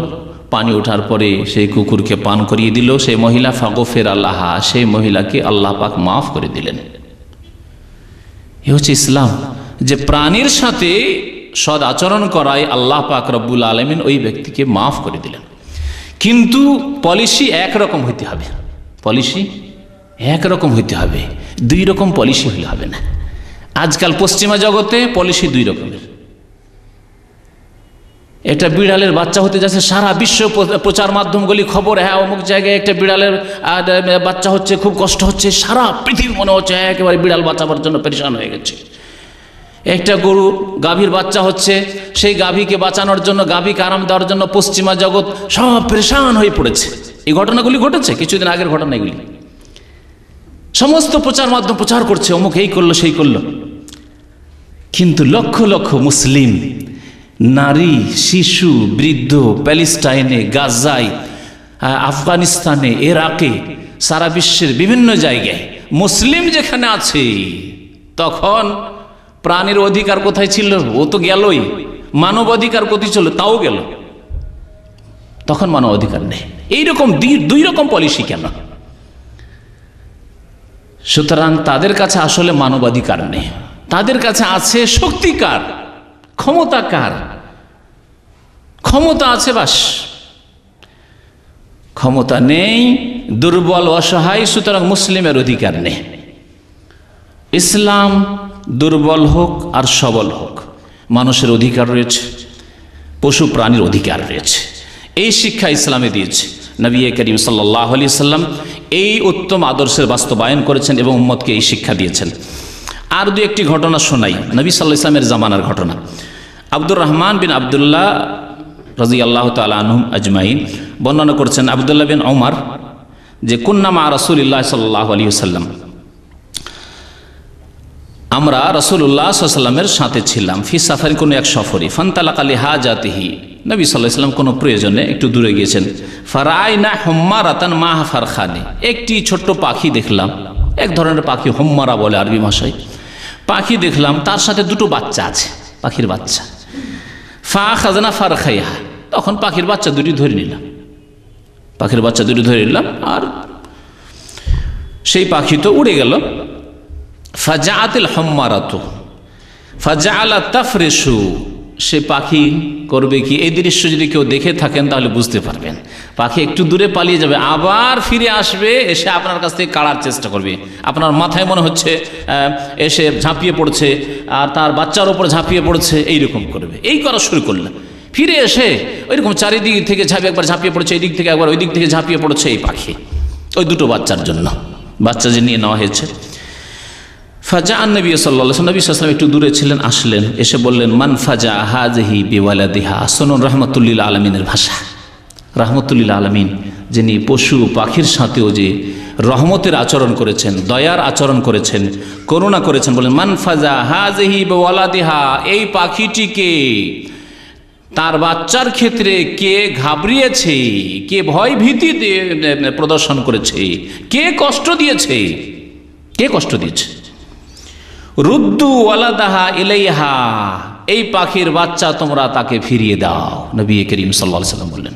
পানি ওঠার পরে সেই কুকুরকে পান করিয়ে দিল সেই মহিলা। ফাগফিরা লাহা, সেই মহিলাকে আল্লাহ পাক মাফ করে দিলেন। এ হচ্ছে ইসলাম, যে প্রাণীর সাথে সদ আচরণ করায় আল্লাহ পাক রব্বুল আলামিন ওই ব্যক্তিকে মাফ করে দিলেন। কিন্তু পলিসি একরকম হইতে হবে, পলিসি একরকম হইতে হবে, দুই রকম পলিসি হলে হবে না। আজকাল পশ্চিমা জগতে পলিসি দুই রকমের। একটা বিড়ালের বাচ্চা হতে যাচ্ছে, সারা বিশ্ব প্রচার মাধ্যমগুলি খবর, হ্যাঁ অমুক জায়গায় একটা বিড়ালের বাচ্চা হচ্ছে, খুব কষ্ট হচ্ছে, সারা পৃথিবী মনে হচ্ছে একেবারে বিড়াল বাঁচাবার জন্য পেরেশান হয়ে গেছে। একটা গরু গাভীর বাচ্চা হচ্ছে, সেই গাভীকে বাঁচানোর জন্য, গাভীকে আরাম দেওয়ার জন্য পশ্চিমা জগৎ সব পেরেশান হয়ে পড়েছে। এই ঘটনাগুলি ঘটেছে, কিছুদিন আগের ঘটনা এগুলি। সমস্ত প্রচার মাধ্যম প্রচার করছে অমুক এই করলো সেই করলো, কিন্তু লক্ষ লক্ষ মুসলিম নারী, শিশু, বৃদ্ধ প্যালেস্টাইনে, গাজায়, আফগানিস্তানে, ইরাকে, সারা বিশ্বের বিভিন্ন জায়গায় মুসলিম যেখানে আছে, তখন প্রাণীর অধিকার কোথায় ছিল? ও তো গেলই। মানব অধিকার কোথায় ছিল? তাও গেল। তখন মানব অধিকার নেই। এইরকম দুই রকম পলিসি কেন? সুতরাং তাদের কাছে আসলে মানবাধিকার নেই, তাদের কাছে আছে শক্তিকার, ক্ষমতাকার, ক্ষমতা আছে বাস, ক্ষমতা নেই, দুর্বল অসহায়। সুতরাং মুসলিমের অধিকার নেই। ইসলাম দুর্বল হোক আর সবল হোক, মানুষের অধিকার রয়েছে, পশু প্রাণীর অধিকার রয়েছে। এই শিক্ষা ইসলামে দিয়েছে। নবী করিম সাল্লাল্লাহু আলাইহি সাল্লাম এই উত্তম আদর্শের বাস্তবায়ন করেছেন এবং উম্মতকে এই শিক্ষা দিয়েছেন। আর দু একটি ঘটনা শোনাই, নবী সাল্লাল্লাহু আলাইহি সাল্লামের জামানার ঘটনা। আব্দুর রহমান বিন আবদুল্লাহ রাদিয়াল্লাহু তাআলা আনহুম আজমাইন বর্ণনা করছেন, আব্দুল্লাহ বিন ওমর, যে কুন্না মা রাসূলিল্লাহ সাল্লাল্লাহু আলাইহি ওয়াসাল্লাম, আমরা রাসূলুল্লাহ সাল্লাল্লাহু আলাইহি ওয়াসাল্লামের সাথে ছিলাম, ফি সাফারিন, কোনো এক সফরে, ফান্তালাকা লিহাজাতিহি, নবী সাল্লাল্লাহু আলাইহি ওয়াসাল্লাম কোনো প্রয়োজনে একটু দূরে গিয়েছেন। ফারাইনা হুম্মারাতান মাহা ফারখানি, একটি ছোট্ট পাখি দেখলাম, এক ধরনের পাখি, হুম্মারা বলে আরবি ভাষায়। পাখি দেখলাম, তার সাথে দুটো বাচ্চা আছে, পাখির বাচ্চা। ফা খাজনা ফারখাইহা, তখন পাখির বাচ্চা দুটি ধরে নিলাম, পাখির বাচ্চা দুটি ধরে নিলাম, আর সেই পাখি তো উড়ে গেল। ফাজাআতিল হুম্মারাতু ফাজাআলা তাফরিশু, সে পাখি করবে কি, এই দৃশ্য যদি কেউ দেখে থাকেন তাহলে বুঝতে পারবেন। পাখি একটু দূরে পালিয়ে যাবে, আবার ফিরে আসবে, এসে আপনার কাছ থেকে কাড়ার চেষ্টা করবে। আপনার মাথায় মনে হচ্ছে এসে ঝাঁপিয়ে পড়ছে, আর তার বাচ্চার ওপর ঝাঁপিয়ে পড়ছে, এইরকম করবে। এই করা শুরু করলে ফিরে এসে ওইরকম চারিদিক থেকে একবার ঝাঁপিয়ে পড়ছে, এই দিক থেকে একবার ওই দিক থেকে ঝাঁপিয়ে পড়ছে এই পাখি, ওই দুটো বাচ্চার জন্য, বাচ্চা যে নিয়ে নেওয়া হয়েছে। ফাজা নবী সাল্লাল্লাহু আলাইহি ওয়াসাল্লাম, নবী সাল্লাল্লাহু আলাইহি ওয়াসাল্লাম একটু দূরে ছিলেন, আসলেন, এসে বললেন মান ফাজা হাযিহি বিওয়ালাদিহা। শুনুন রাহমাতুল আলামিনের ভাষা। রাহমাতুল আলামিন যিনি পশু পাখির সাথেও যে রহমতের আচরণ করেছেন, দয়ার আচরণ করেছেন, করুণা করেছেন, বলেন মান ফাজা হাযিহি বিওয়ালাদিহা, এই পাখিটিকে তার বাচ্চার ক্ষেত্রে কে ঘাবড়িয়েছে, কে ভয় ভীতি প্রদর্শন করেছে, কে কষ্ট দিয়েছে, কে কষ্ট দিয়েছে। রুদ্দু ওয়ালাদাহা ইলাইহা, এই পাখির বাচ্চা তোমরা তাকে ফিরিয়ে দাও, নবী করিম সাল্লাল্লাহু আলাইহি ওয়াসাল্লাম বললেন।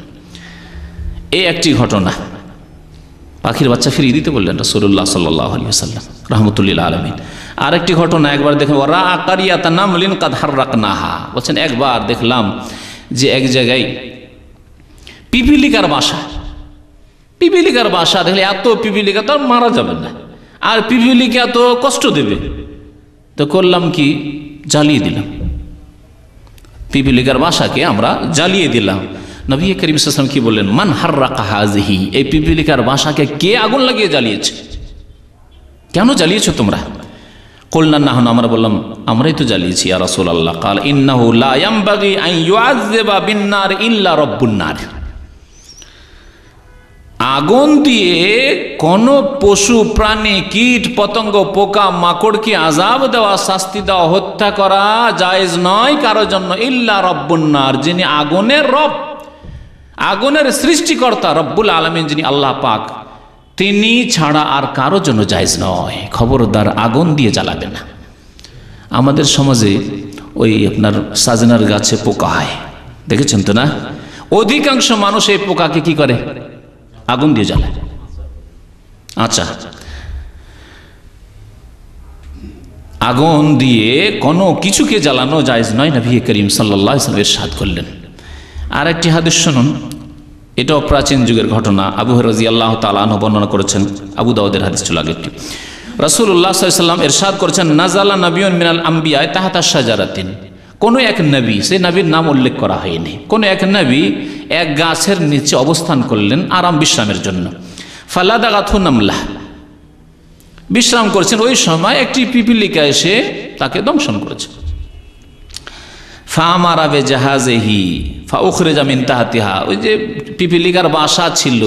এই একটি ঘটনা, পাখির বাচ্চা ফিরিয়ে দিতে বললেন রাসূলুল্লাহ সাল্লাল্লাহু আলাইহি ওয়াসাল্লাম রাহমাতুল আলামিন। আরেকটি ঘটনা, একবার দেখেন ওরা আকারিয়াতা নামলিন কাদ হাররাকনাহা, বলছেন একবার দেখলাম যে এক জায়গায় পিপিলিকার বাসা, পিপিলিকার বাসা দেখলে এত পিপিলিকা তো মারা যাবে না, আর পিপিলিকা এত কষ্ট দেবে, তো করলাম কি, জ্বালিয়ে দিলাম পিপিলিকার বাসাকে, আমরা জ্বালিয়ে দিলাম। নবী করিম সাল্লাল্লাহু আলাইহি ওয়াসাল্লাম কি বললেন, মান হাররাকা হাযিহি, এই পিপিলিকার বাসাকে কে আগুন লাগিয়ে জ্বালিয়েছে, কেন জ্বালিয়েছো তোমরা? কুলনা নাহনু, আমরা বললাম আমরাই তো জ্বালিয়েছি ইয়া রাসূলুল্লাহ। ক্বাল ইন্নাহু লা ইয়ানবাগি আন ইউআযযিবা বিন-নার ইল্লা রাব্বুন-নার, আগুন দিয়ে কোন পশু প্রাণী কীট পতঙ্গ পোকা মাকড়কে আযাব দেওয়া, শাস্তি দেওয়া, হত্যা করা জায়েজ নয় কারোর জন্য, ইল্লা রাব্বুন-নার, যিনি আগুনের রব, আগুনের সৃষ্টিকর্তা রব্বুল আলামিন যিনি আল্লাহ পাক, তিনি ছাড়া আর কারোর জন্য জায়েজ নয়। খবরদার আগুন দিয়ে জ্বালাবে না। আমাদের সমাজে ওই আপনার সাজনার গাছে পোকা হয়, দেখেছেন তো না? অধিকাংশ মানুষ এই পোকাকে কি করে, আগুন দিয়ে জ্বালায়। আচ্ছা, আগুন দিয়ে কোনো কিছুকে জ্বালানো জায়েজ নয়, নবী করিম সাল্লাল্লাহু আলাইহি ওয়াসাল্লাম ইরশাদ করলেন। আর একটি হাদিস শুনুন, এটাও প্রাচীন যুগের ঘটনা, আবু হুরায়রা রাদিয়াল্লাহু তাআলা আনহু বর্ণনা করেছেন, আবু দাউদের হাদিস ছিল আগেরটি। রাসূলুল্লাহ সাল্লাল্লাহু আলাইহি ওয়াসাল্লাম ইরশাদ করেছেন, নাযালা নাবিয়্যুন মিনাল আমবিয়া তাহতা শাজারাতিন, কোনো এক নবী, সেই নবীর নাম উল্লেখ করা হয়নি, কোনো এক নবী এক গাছের নিচে অবস্থান করলেন আরাম বিশ্রামের জন্য। ফালাদাগাথু নামলা, বিশ্রাম করছেন, ওই সময় একটি পিপিলিকা এসে তাকে দংশন করেছে। ফামারা বিজাহাজিহি ফাউখরিজা মিন তাহতিহা, ওই যে পিপিলিকার বাসা ছিল,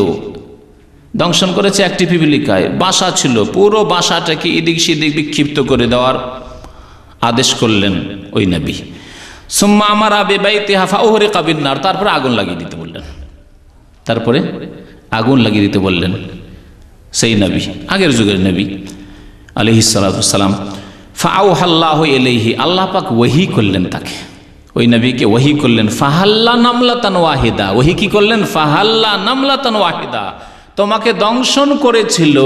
দংশন করেছে একটি পিপিলিকায়, বাসা ছিল, পুরো বাসাটাকে এদিক সেদিক বিক্ষিপ্ত করে দেওয়ার আদেশ করলেন ওই নবী। সুম্মা আমারা বিবাইতিহা ফাউহরিকা বিন-নার, তারপরে আগুন লাগিয়ে দিতে বললেন, তারপরে আগুন লাগিয়ে দিতে বললেন সেই নবী, আগের যুগের নবী আলাইহিস সালাতু ওয়াস সালাম। ফাআউহাল্লাহু ইলাইহি, আল্লাহ পাক ওহী করলেন তাকে, ওই নবীকে ওহী করলেন, ফাহাল্লা নামলাতান ওয়াহিদা, ওহী কি করলেন, ফাহাল্লা নামলাতান ওয়াহিদা, তোমাকে দংশন করেছিল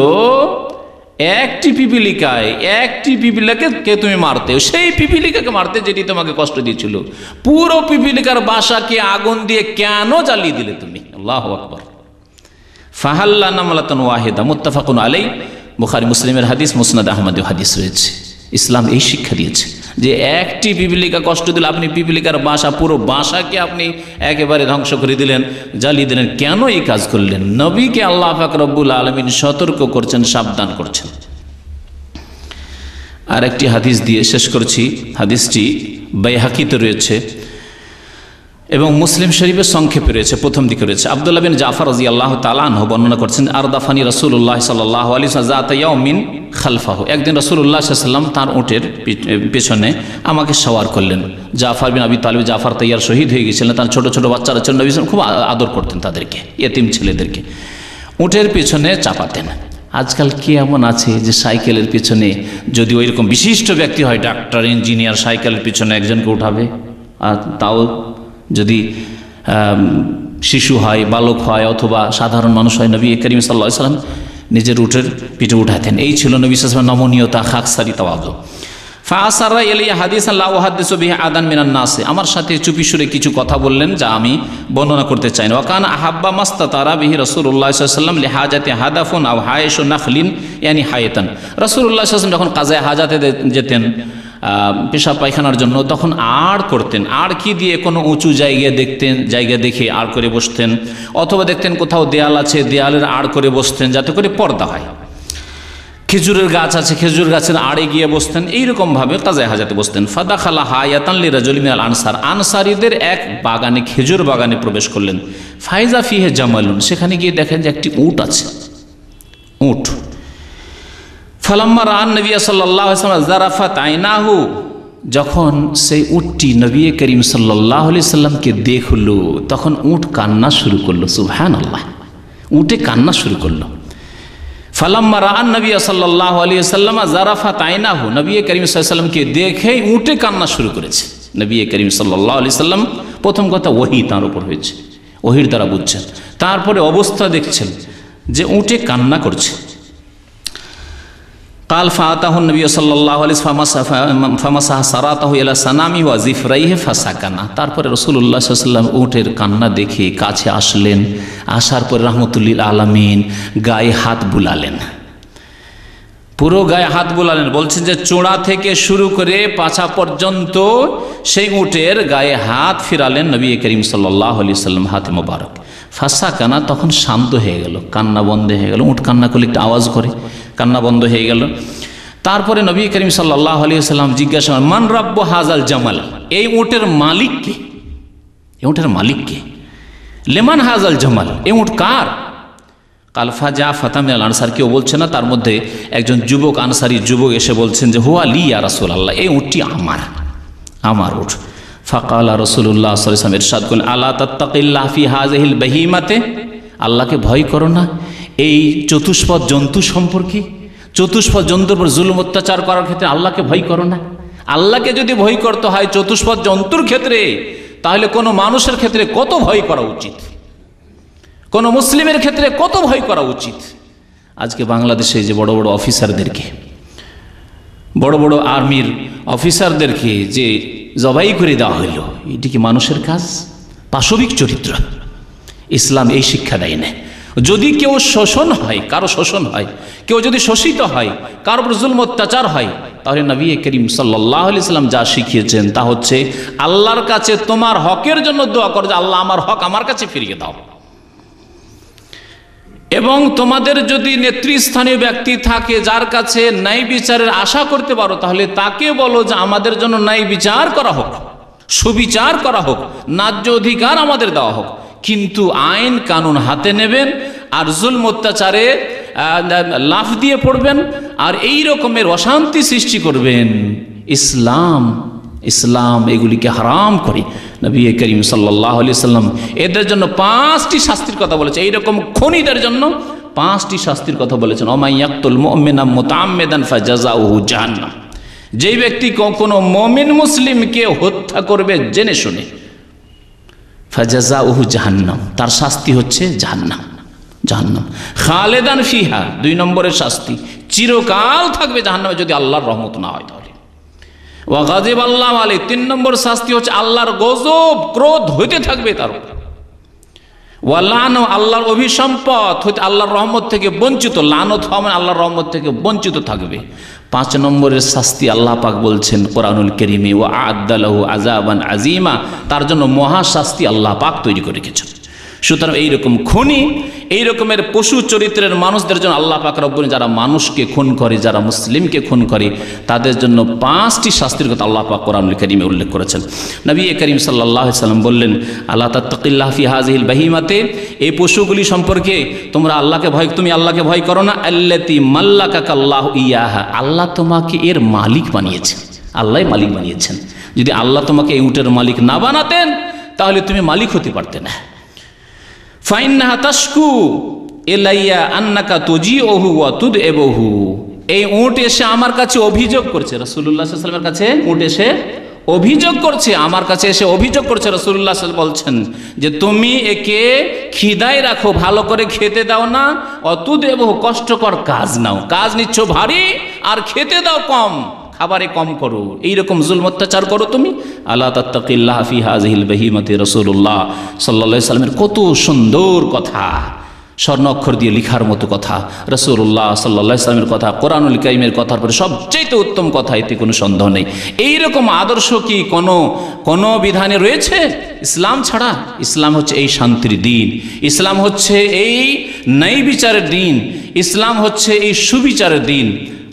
একটি পিপিলিকায়, একটি পিপিলিকাকে তুমি মারতে, সেই পিপিলিকাকে মারতে যেটি তোমাকে কষ্ট দিয়েছিল, পুরো পিপিলিকার বাসাকে আগুন দিয়ে কেন জ্বালিয়ে দিলে তুমি? আল্লাহু আকবার। ফাহাল্লা নামলাতান ওয়াহিদা, মুত্তাফাকুন আলাইহি, বুখারী মুসলিমের হাদিস, মুসনাদ আহমদের হাদিস রয়েছে। ইসলাম এই শিক্ষা দিয়েছে যে একটি পিপিলিকা কষ্ট দিলে, আপনি পিপিলিকার বাসা, পুরো বাসাকে আপনি একেবারে ধ্বংস করে দিলেন, জ্বালিয়ে দিলেন, কেন এই কাজ করলেন? নবীকে আল্লাহ পাক রব্বুল আলামিন সতর্ক করছেন, সাবধান করছেন। আর একটি হাদিস দিয়ে শেষ করছি, হাদিসটি বাইহাকিতে রয়েছে এবং মুসলিম শরীফের সংক্ষেপে রয়েছে, প্রথম দিকে রয়েছে। আব্দুল্লাহ বিন জাফর রাদিয়াল্লাহু তাআলা আনহু বর্ণনা করছেন, আরদাফানি রাসূলুল্লাহ সাল্লাল্লাহু আলাইহি ওয়াসাল্লাম যাতা ইয়াউমিন খালফাহু, একদিন রাসূলুল্লাহ সাল্লাল্লাহু আলাইহি ওয়াসাল্লাম তার উটের পেছনে আমাকে সওয়ার করলেন। জাফর বিন আবি তালিব, জাফর তাইয়ার শহীদ হয়ে গিয়েছিলেন, তার ছোট ছোট বাচ্চারা ছিল, নবী সাল্লাল্লাহু আলাইহি ওয়াসাল্লাম খুব আদর করতেন তাদেরকে, ইয়েতিম ছেলেদেরকে উটের পেছনে চাপাতেন। আজকাল কি এমন আছে যে সাইকেলের পিছনে, যদি ওই রকম বিশিষ্ট ব্যক্তি হয়, ডাক্তার, ইঞ্জিনিয়ার, সাইকেলের পিছনে একজনকে উঠাবে, আর তাও যদি শিশু হয়, বালক হয়, অথবা সাধারণ মানুষ হয়, নবী করিম সাল্লাল্লাহু আলাইহি ওয়াসাল্লাম নিজের উটের পিঠে উঠাতেন। এই ছিল নবী সাল্লাল্লাহু আলাইহি ওয়াসাল্লাম নমনীয়তা, খাকসারি, তাওয়াদু। ফাসারা ইলাইহি হাদিসান লা উহাদ্দিসু বিহি আদান মিনান নাস, আমার সাথে চুপি সুরে কিছু কথা বললেন যা আমি বর্ণনা করতে চাই না। ওয়া কানা আহাব্বা মাস্তাতারা বিহি রাসূলুল্লাহ সাল্লাল্লাহু আলাইহি ওয়াসাল্লাম লিহাজাতি হাদাফুন আও হায়েশু নাখলিন ইয়ানি হায়াতান। রাসূলুল্লাহ সাল্লাল্লাহু আলাইহি ওয়াসাল্লাম যখন কাজায়ে হাজাতে যেতেন পেশাব পায়খানার জন্য, তখন আড় করতেন। আড় কি দিয়ে? কোনো উঁচু জায়গা দেখে আড় করে বসতেন, অথবা দেখতেন কোথাও দেয়াল আছে, দেয়ালের আড় করে বসতেন যাতে করে পর্দা হয়। খেজুরের গাছ আছে, খেজুর গাছের আড়ে গিয়ে বসতেন, এইরকমভাবে কাজায়ে হাজাতে বসতেন। ফাদাখালা হায়াতান লিরাজুলিন মিনাল আনসার, আনসারীদের এক বাগানে, খেজুর বাগানে প্রবেশ করলেন। ফাইজা ফিহে জামালুন, সেখানে গিয়ে দেখেন যে একটি উট আছে, উট। ফালাম্মা রাআন নবী সাল্লাল্লাহু আলাইহি ওয়াসাল্লাম যারাফাত আইনাহু, যখন সেই উটটি নবী করিম সাল্লাল্লাহু আলাইহি সাল্লামকে দেখলো, তখন উট কান্না শুরু করলো। সুবহানাল্লাহ, উটে কান্না শুরু করলো। ফালাম্মা রাআন নবী সাল্লাল্লাহু আলাইহি ওয়াসাল্লাম যারাফাত আইনাহু, নবী করিম সাল্লাল্লাহু আলাইহি সাল্লামকে দেখেই উটে কান্না শুরু করেছে। নবী করিম সাল্লাল্লাহু আলাইহি সাল্লাম প্রথম কথা ওহী তার উপর হয়েছে, ওহীর দ্বারা বুঝছেন। তারপরে অবস্থা দেখছেন যে উটে কান্না করছে। কাল ফাতাহু নবী সাল্লাল্লাহু আলাইহি ওয়াসাল্লাম ফামাসাহ সারাতাহু ইলা সানামি ওয়া জিফরাইহি ফাসাকানা। তারপরে রাসূলুল্লাহ সাল্লাল্লাহু আলাইহি ওয়াসাল্লাম উটের কান্না দেখে কাছে আসলেন। আসার পর রাহমাতুল্লিল আলামিন গায়ে হাত বুলালেন, পুরো গায়ে হাত বুলালেন। বলছেন যে চূড়া থেকে শুরু করে পাছা পর্যন্ত সেই উটের গায়ে হাত ফিরালেন নবী করিম সাল্লাল্লাহু আলাইহি ওয়াসাল্লাম, হাতে মোবারক। ফাসাকানা, তখন শান্ত হয়ে গেল, কান্না বন্ধ হয়ে গেল। উট কান্না করলে একটা আওয়াজ করে, কান্না বন্ধ হয়ে গেল। তারপরে নবী করিম সাল্লাল্লাহু আলাইহি ওয়াসাল্লাম জিজ্ঞাসা করেন, মান রাব্বু হাযাল জামাল, এই উটের মালিক কে? এই উটের মালিক কে? লিমান হাযাল জামাল, এই উট কার? কাল ফাজা ফাতা মিনাল আনসার, কেউ বলছে না, তার মধ্যে একজন যুবক, আনসারী যুবক এসে বলছেন যে হুয়া লি ইয়া রাসূলুল্লাহ, এই উটটি আমার উট। ফাকালা রাসূলুল্লাহ সাল্লাল্লাহু আলাইহি ওয়াসাল্লাম ইরশাদ করলেন, আলা তাত্তাকিল্লাহ ফি হাযিহিল বাহিমাতে, আল্লাহকে ভয় করো না এই চতুষ্পদ জন্তু সম্পর্কে? চতুষ্পদ জন্তুর উপর জুলুম অত্যাচার করার ক্ষেত্রে আল্লাহকে ভয় করো না? আল্লাহকে যদি ভয় করতে হয় চতুষ্পদ জন্তুর ক্ষেত্রে, তাহলে কোনো মানুষের ক্ষেত্রে কত ভয় করা উচিত, কোনো মুসলিমের ক্ষেত্রে কত ভয় করা উচিত। আজকে বাংলাদেশে যে বড় বড় অফিসারদেরকে, বড় বড় আর্মির অফিসারদেরকে যে জবাই করে দেওয়া হইল, এটি কি মানুষের কাজ? পাশবিক চরিত্র। ইসলাম এই শিক্ষা দেয় না। যদি কেউ শোষণ হয়, কারো শোষণ হয়, কেউ যদি শোষিত হয়, কারো উপর জুলম অত্যাচার হয়, তাহলে নবী করিম সাল্লাল্লাহু আলাইহি ওয়াসাল্লাম যা শিখিয়েছেন তা হচ্ছে আল্লাহর কাছে তোমার হকের জন্য দোয়া করো যে আল্লাহ আমার হক আমার কাছে ফিরিয়ে দাও। এবং তোমাদের যদি নেতৃস্থানীয় ব্যক্তি থাকে যার কাছে ন্যায় বিচারের আশা করতে পারো, তাহলে তাকে বলো যে আমাদের জন্য ন্যায় বিচার করা হোক, সুবিচার করা হোক, ন্যায্য অধিকার আমাদের দেওয়া হোক। কিন্তু আইন কানুন হাতে নেবেন আর জুলম অত্যাচারে লাফ দিয়ে পড়বেন আর এই রকমের অশান্তি সৃষ্টি করবেন, ইসলাম এগুলিকে হারাম করে। নবী করিম সাল্লাল্লাহু আলাইহি ওয়াসাল্লাম এদের জন্য 5টি শাস্তির কথা বলেছে। এইরকম খুনিদের জন্য 5টি শাস্তির কথা বলেছেন। ওমাই ইয়াকতুল মুমিনা মুতাআম্মিদান ফাজাযাউহু জাহান্নাম, যেই ব্যক্তি কোনো মুমিন মুসলিমকে হত্যা করবে জেনে শুনে, ফাজাযাউহু জাহান্নাম, তার শাস্তি হচ্ছে জাহান্নাম। খালেদান ফিহা, 2 নম্বরের শাস্তি, চিরকাল থাকবে জাহান্নামে যদি আল্লাহর রহমত না হয়। তাহলে ওয়া গাযিব আল্লাহু আলাইহি, 3 নম্বর শাস্তি হচ্ছে আল্লাহর গজব, ক্রোধ হইতে থাকবে তার উপর। ওয়া লানু, আল্লাহর অভিসম্পদ হইতে আল্লাহর রহমত থেকে বঞ্চিত, লানত হওয়া মানে আল্লাহর রহমত থেকে বঞ্চিত থাকবে। 5 নম্বরের শাস্তি আল্লাহ পাক বলছেন কোরআনুল কারীমে, ওয়া আ'আদ্দা লাহু আযাবান আযীমা, তার জন্য মহা শাস্তি আল্লাহ পাক তৈরি করে রেখেছেন। সুতরাং এইরকম খুনি, এই রকমের পশু চরিত্রের মানুষদের জন্য আল্লাহ পাক রব্বুল, যারা মানুষকে খুন করে, যারা মুসলিমকে খুন করে, তাদের জন্য 5টি শাস্তির কথা আল্লাহ পাক কোরআনুল কারীমে উল্লেখ করেছেন। নবী করিম সাল্লাল্লাহু আলাইহি ওয়াসাল্লাম বললেন, আলা তাত্তাকিল্লাহ ফি হাযিহিল বাহিমাতে, এই পশুগুলি সম্পর্কে তুমি আল্লাহকে ভয় করো না। আল্লাতী মাল্লাকাকাল্লাহু ইয়াহা, আল্লাহ তোমাকে এর মালিক বানিয়েছেন, আল্লাহই মালিক বানিয়েছেন। যদি আল্লাহ তোমাকে এই উটের মালিক না বানাতেন তাহলে তুমি মালিক হতে পারতে না। ফাইন্নাহা তাশকু ইলাইয়া আন্নাকা তুজিউহু ওয়া তুদইবুহু, এই উট এসে আমার কাছে অভিযোগ করছে, রাসূলুল্লাহ সাল্লাল্লাহু আলাইহি ওয়াসাল্লামের কাছে উট এসে অভিযোগ করছে, আমার কাছে এসে অভিযোগ করছে। রাসূলুল্লাহ সাল্লাল্লাহু আলাইহি ওয়াসাল্লাম বলছেন যে তুমি একে খিদায় রাখো, ভালো করে খেতে দাও না, অতুদেবহ কষ্টকর কাজ নাও, কাজ নিচ্ছ ভারী আর খেতে দাও কম, খাবারে কম করো, এইরকম জুলম অত্যাচার করো তুমি। আলা তাত্তাকিল্লাহ ফি হাযিহিল বাহিমাতি। রাসূলুল্লাহ সাল্লাল্লাহু আলাইহি ওয়াসাল্লামের কত সুন্দর কথা, স্বর্ণ অক্ষর দিয়ে লিখার মতো কথা, রাসূলুল্লাহ সাল্লাল্লাহু আলাইহি ওয়াসাল্লামের কথা, কোরআনুল কারীমের কথার পরে সবচেয়ে উত্তম কথা, এতে কোনো সন্দেহ নেই। এইরকম আদর্শ কি কোনো বিধানে রয়েছে ইসলাম ছাড়া? ইসলাম হচ্ছে এই শান্তির দিন, ইসলাম হচ্ছে এই ন্যায় বিচারের দিন, ইসলাম হচ্ছে এই সুবিচারের দিন।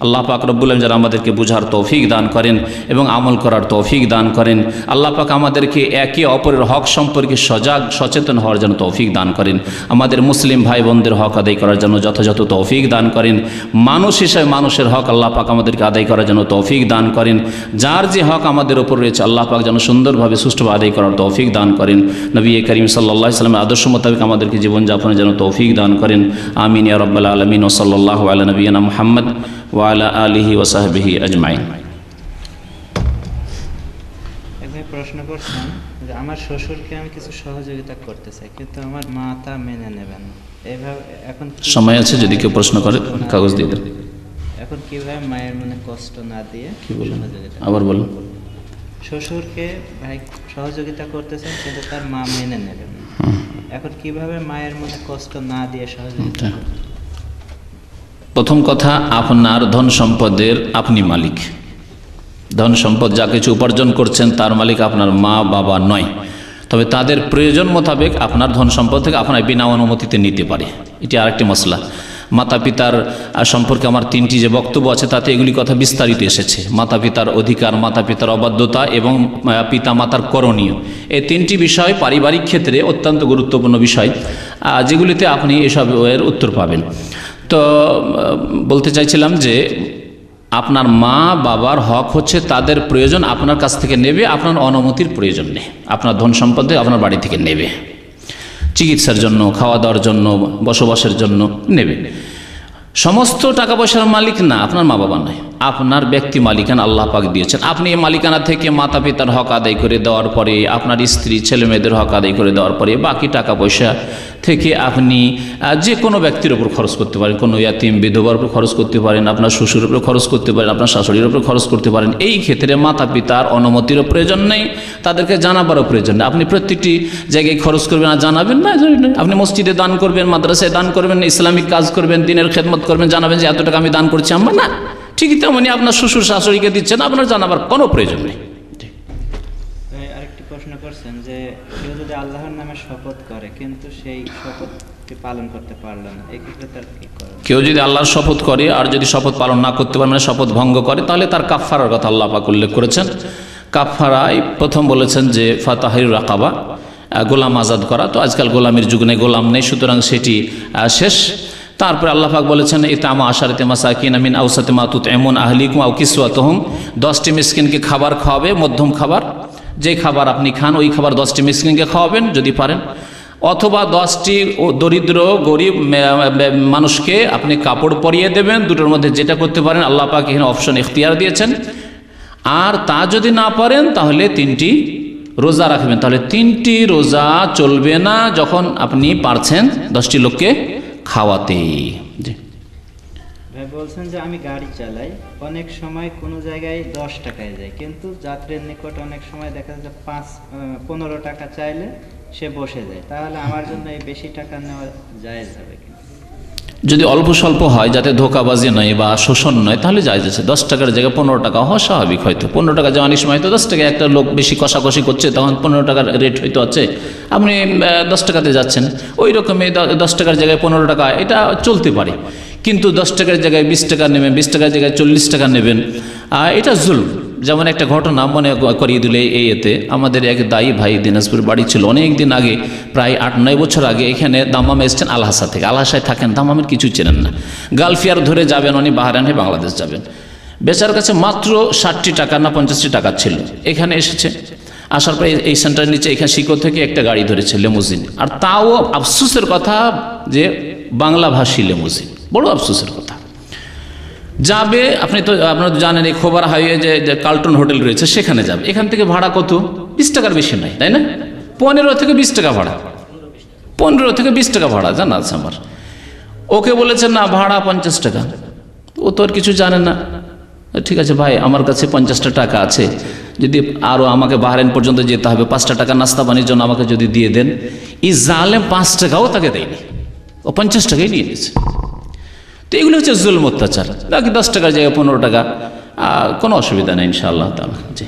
আল্লাহ পাক রব্বুল আলামিন যারা আমাদেরকে বুঝার তৌফিক দান করেন এবং আমল করার তৌফিক দান করেন, আল্লাহ পাক আমাদেরকে একে অপরের হক সম্পর্কে সচেতন হওয়ার জন্য তৌফিক দান করেন, আমাদের মুসলিম ভাই বোনদের হক আদায় করার জন্য যথাযথ তৌফিক দান করেন, মানুষ হিসেবে মানুষের হক আল্লাহ পাক আমাদেরকে আদায় করার জন্য তৌফিক দান করেন, যার যে হক আমাদের ওপর রয়েছে আল্লাহ পাক যেন সুন্দরভাবে সুষ্ঠুভাবে আদায় করার তৌফিক দান করেন। নবী করিম সাল্লাল্লাহু আলাইহি ওয়াসাল্লামের আদর্শ মোতাবেক আমাদেরকে জীবনযাপনের জন্য তৌফিক দান করেন। আমিন ইয়া রাব্বাল আলামিন। ওয়া সাল্লাল্লাহু আলা নবিয়িনা মুহাম্মদ ওয়া আলা আলিহি ওয়া সাহবিহি আজমাইন। একবার প্রশ্ন করছেন যে আমার শ্বশুরকে আমি কিছু সহযোগিতা করতে চাই, কিন্তু আমার মা তা মেনে নেবেন না। এইভাবে এখন সময় আছে, যদি কেউ প্রশ্ন করে কাগজ দিয়ে দেন। এখন কিভাবে মায়ের মনে কষ্ট না দিয়ে সহযোগিতা? আবার বলুন। শ্বশুরকে ভাই সহযোগিতা করতেছেন, কিন্তু তার মা মেনে নেবেন না। এখন কিভাবে মায়ের মনে কষ্ট না দিয়ে সহযোগিতা? প্রথম কথা, আপনার ধন সম্পদের আপনি মালিক। ধন সম্পদ যা কিছু উপার্জন করছেন তার মালিক আপনার মা বাবা নয়, তবে তাদের প্রয়োজন মোতাবেক আপনার ধন সম্পদ থেকে আপনার বিনা অনুমতিতে নিতে পারে। এটি আরেকটি মসলা। মাতা পিতার সম্পর্কে আমার 3টি যে বক্তব্য আছে তাতে এগুলি কথা বিস্তারিত এসেছে। মাতা পিতার অধিকার, মাতা পিতার অবাধ্যতা এবং পিতা মাতার করণীয়, এই 3টি বিষয় পারিবারিক ক্ষেত্রে অত্যন্ত গুরুত্বপূর্ণ বিষয়, যেগুলিতে আপনি এসবের উত্তর পাবেন। তো বলতে চাইছিলাম যে আপনার মা বাবার হক হচ্ছে তাদের প্রয়োজন আপনার কাছ থেকে নেবে, আপনার অনুমতির প্রয়োজন নেই। আপনার ধন সম্পদে আপনার বাড়ি থেকে নেবে, চিকিৎসার জন্য, খাওয়া দাওয়ার জন্য, বসবাসের জন্য নেবে। সমস্ত টাকা পয়সার মালিক না আপনার মা বাবা নয়, আপনার ব্যক্তি মালিকানা আল্লাহ পাক দিয়েছেন। আপনি এই মালিকানা থেকে মাতা পিতার হক আদায় করে দেওয়ার পরে, আপনার স্ত্রী ছেলে মেয়েদের হক আদায় করে দেওয়ার পরে বাকি টাকা পয়সা থেকে আপনি যে কোনো ব্যক্তির উপর খরচ করতে পারেন, কোনো ইয়াতিম বিধবার উপর খরচ করতে পারেন, আপনার শ্বশুরের উপর খরচ করতে পারেন, আপনার শাশুড়ির উপর খরচ করতে পারেন। এই ক্ষেত্রে মাতা পিতার অনুমতিরও প্রয়োজন নেই, তাদেরকে জানাবারও প্রয়োজন নেই। আপনি প্রত্যেকটি জায়গায় খরচ করবেন আর জানাবেন না। আপনি মসজিদে দান করবেন, মাদ্রাসায় দান করবেন, ইসলামিক কাজ করবেন, দিনের খেদমত করবেন, জানাবেন যে এত টাকা আমি দান করছি আমার না। ঠিকই তেমনি আপনার শ্বশুর শাশুড়িকে দিচ্ছেন, আপনার জানাবার কোনো প্রয়োজন নেই। আরেকটি প্রশ্ন করছেন যে কেউ যদি আল্লাহর নামে শপথ করে কিন্তু সেই শপথকে পালন করতে পারল না, এই ক্ষেত্রে তার কি করা? কেউ যদি আল্লাহর শপথ করে আর যদি শপথ পালন না করতে পারে, মানে শপথ ভঙ্গ করে, তাহলে তার কাফফারার কথা আল্লাহ পাক উল্লেখ করেছেন। কাফফারায় প্রথম বলেছেন যে ফাতাহিরুর রাকাবা, গোলাম আজাদ করা। তো আজকাল গোলামের যুগ নেই, গোলাম নেই, সুতরাং সেটি শেষ। তারপরে আল্লাহ পাক বলেছেন ইতামা আশারাতে মাসাকিন মিন আওসাতি মা তুতঈমুন আহলিকুম আও কিসওয়াতুহুম, 10টি মিসকিনকে খাবার খাওয়াবে, মধ্যম খাবার, যে খাবার আপনি খান ওই খাবার 10টি মিসকিনকে খাওয়াবেন যদি পারেন, অথবা 10টি দরিদ্র গরিব মানুষকে আপনি কাপড় পরিয়ে দেবেন। দুটোর মধ্যে যেটা করতে পারেন আল্লাহ পাক এখানে অপশন ইখতিয়ার দিয়েছেন। আর তা যদি না পারেন তাহলে 3টি রোজা রাখবেন। তাহলে 3টি রোজা চলবে না যখন আপনি পারছেন 10টি লোককে খাওয়াতে। জি ভাই বলছেন যে আমি গাড়ি চালাই, অনেক সময় কোনো জায়গায় 10 টাকায় যায়, কিন্তু যাত্রীর নিকট অনেক সময় দেখা যায় 15 টাকা চাইলে সে বসে যায়, তাহলে আমার জন্য এই বেশি টাকা নেওয়া জায়েজ হবে কি? যদি অল্প স্বল্প হয়, যাতে ধোকাবাজি নয় বা শোষণ নয়, তাহলে জায়েজ আছে। 10 টাকার জায়গায় 15 টাকা হওয়া স্বাভাবিক। হয়তো 15 টাকা যাওয়া অনেক সময় হয়তো 10 টাকা একটা লোক বেশি কষাকষি করছে, তখন 15 টাকার রেট হয়তো আছে, আপনি 10 টাকাতে যাচ্ছেন, ওই রকমই 10 টাকার জায়গায় 15 টাকা, এটা চলতে পারে। কিন্তু 10 টাকার জায়গায় 20 টাকা নেবেন, 20 টাকার জায়গায় 40 টাকা নেবেন, এটা জুলম। যেমন একটা ঘটনা মনে করিয়ে দিলে এতে, আমাদের এক দায়ী ভাই দিনাজপুর বাড়ি ছিল অনেক দিন আগে, প্রায় 8-9 বছর আগে। এখানে দামামে এসছেন আলহাসা থেকে, আলহাসায় থাকেন, দামামের কিছু চেনেন না, গালফিয়ার ধরে যাবেন, উনি বাহরাইন হয়ে বাংলাদেশ যাবেন। বেচার কাছে মাত্র 60টি টাকা না 50টি টাকা ছিল। এখানে এসেছে, আসার পরে এই সেন্টারের নিচে এখানে শিকো থেকে একটা গাড়ি ধরেছে, লেমুজিন। আর তাও আফসোসের কথা যে বাংলা ভাষী লেমুজিন, বড় আফসোসের কথা। যাবে, আপনি তো আপনারা তো জানেন এই খোবার হাইওয়ে যে কার্লটন হোটেল রয়েছে সেখানে যাবে। এখান থেকে ভাড়া কত? 20 টাকার বেশি নাই, তাই না? 15 থেকে 20 টাকা ভাড়া, 15 থেকে 20 টাকা ভাড়া জানা আছে আমার। ওকে বলেছেন না ভাড়া 50 টাকা, ও তো আর কিছু জানে না। ঠিক আছে ভাই, আমার কাছে 50টা টাকা আছে, যদি আরও আমাকে বাহরাইন পর্যন্ত যেতে হবে, 5টা টাকা নাস্তা পানির জন্য আমাকে যদি দিয়ে দেন। এই জালেম 5 টাকাও তাকে দেয়নি, ও 50 টাকাই নিয়ে নিয়েছে। তো এগুলো হচ্ছে জুলম অত্যাচার। বাকি 10 টাকার জায়গায় 15 টাকা, কোনো অসুবিধা নেই ইনশাআল্লাহ তাআলা। জি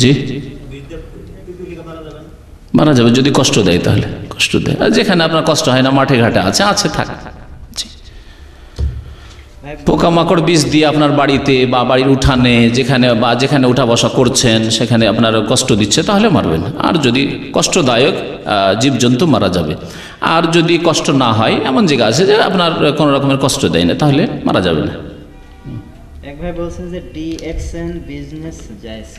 জি মারা যাবে যদি কষ্ট দেয়, তাহলে কষ্ট দেয়। আর যেখানে আপনার কষ্ট হয় না, মাঠে ঘাটে আছে থাক। পোকামাকড় বিষ দিয়ে আপনার বাড়িতে বা বাড়ির উঠানে যেখানে উঠা বসা করছেন সেখানে আপনার কষ্ট দিচ্ছে, তাহলে মারবেন। আর যদি কষ্টদায়ক জীবজন্তু মারা যাবে। আর যদি কষ্ট না হয়, এমন জায়গা আছে যে আপনার কোনো রকমের কষ্ট দেয় না, তাহলে মারা যাবে না। এক ভাই বলছেন যে ডিএক্সএন বিজনেস জায়েজ।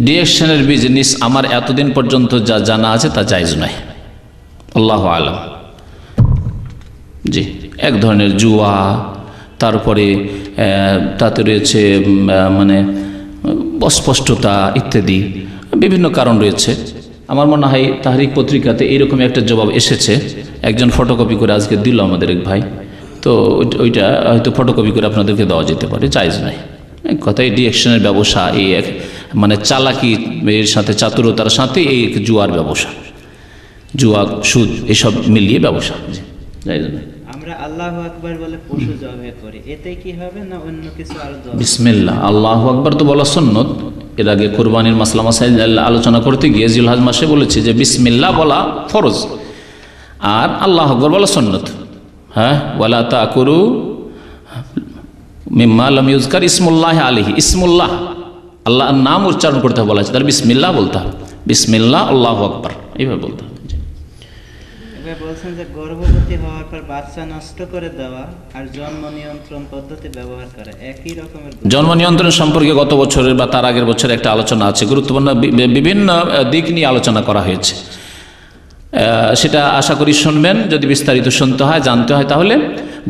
ডিএক্সএনের বিজনেস আমার এতদিন পর্যন্ত যা জানা আছে তা জায়েজ নয়, আল্লাহু আলাম। জি, এক ধরনের জুয়া, তারপরে তাতে রয়েছে মানে অস্পষ্টতা ইত্যাদি বিভিন্ন কারণ রয়েছে। আমার মনে হয় তাহরিক পত্রিকাতে এইরকম একটা জবাব এসেছে, একজন ফটোকপি করে আজকে দিল আমাদের এক ভাই। তো ওইটা হয়তো ফটোকপি করে আপনাদেরকে দেওয়া যেতে পারে, জায়েজ নাই। কথাই ডিএকশনের ব্যবসা, এই এক মানে চালাকি এর সাথে চাতুরতার সাথে এই জুয়ার ব্যবসা, জুয়া সুদ এসব মিলিয়ে ব্যবসা, জায়েজ নাই। আমরা আল্লাহু আকবার বলে পশু জবাই করি, এতে কি হবে না অন্য কিছু আরো? বিসমিল্লাহ, আল্লাহু আকবার তো বলা সুন্নত। এর আগে কুরবানির মাসলা মাসাইল আলোচনা করতে গিয়ে জিলহজ মাসে বলেছে যে বিসমিল্লাহ বলা ফরজ আর আল্লাহু আকবার বলা সুন্নত। হ্যাঁ, ওয়ালা তাকুরু মিম্মা লাম ইউজকার ইসমুল্লাহ আলাইহি, ইসমুল্লাহ আল্লাহর নাম উচ্চারণ করতে বলা আছে, তাহলে বিসমিল্লাহ বলতে হবে। বিসমিল্লাহ আল্লাহু আকবার এইভাবে বলতে হবে। বলছেন যে গর্ভবতী হওয়ার পর বাচ্চা নষ্ট করে দেওয়া আর জন্ম নিয়ন্ত্রণ পদ্ধতি ব্যবহার করা একই রকমের। জন্ম নিয়ন্ত্রণ সম্পর্কে গত বছরের বা তার আগের বছর একটা আলোচনা আছে, গুরুত্বপূর্ণ বিভিন্ন দিক নিয়ে আলোচনা করা হয়েছে। সেটা আশা করি শুনবেন, যদি বিস্তারিত শুনতে হয় জানতে হয় তাহলে।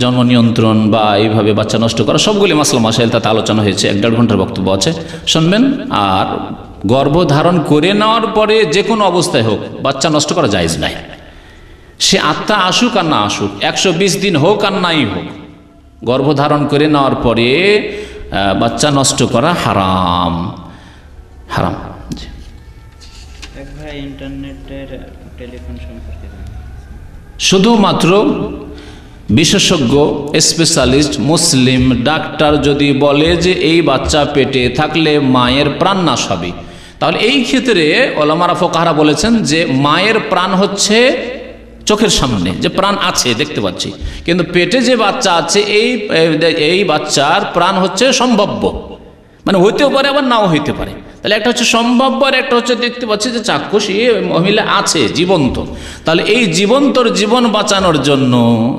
জন্ম নিয়ন্ত্রণ বা এইভাবে বাচ্চা নষ্ট করা সবগুলি মাসলা মাসাইল তাতে আলোচনা হয়েছে, 1-1.5 ঘন্টার বক্তব্য আছে, শুনবেন। আর গর্ভধারণ করে নেওয়ার পরে যে কোনো অবস্থায় হোক বাচ্চা নষ্ট করা জায়েজ নাই। সে আত্মা আসুক আর না আসুক, 120 দিন হোক আর নাই হোক, গর্ভধারণ করে নেওয়ার পরে বাচ্চা নষ্ট করা হারাম, হারাম। এক ভাই ইন্টারনেটের টেলিফোন সম্পর্কে শুধুমাত্র বিশেষজ্ঞ স্পেশালিস্ট মুসলিম ডাক্তার যদি বলে যে এই বাচ্চা পেটে থাকলে মায়ের প্রাণ নাশ হবে, তাহলে এই ক্ষেত্রে ওলামারা ফুকাহারা বলেছেন যে মায়ের প্রাণ হচ্ছে চোখের সামনে, যে প্রাণ আছে দেখতে পাচ্ছি, কিন্তু পেটে যে বাচ্চা আছে এই বাচ্চার প্রাণ হচ্ছে সম্ভাব্য, মানে হইতেও পারে আবার নাও হইতে পারে। তাহলে একটা হচ্ছে সম্ভাব্য আর একটা হচ্ছে দেখতে পাচ্ছি যে চাক্ষুষী মহিলা আছে জীবন্ত, তাহলে এই জীবন্তর জীবন বাঁচানোর জন্য,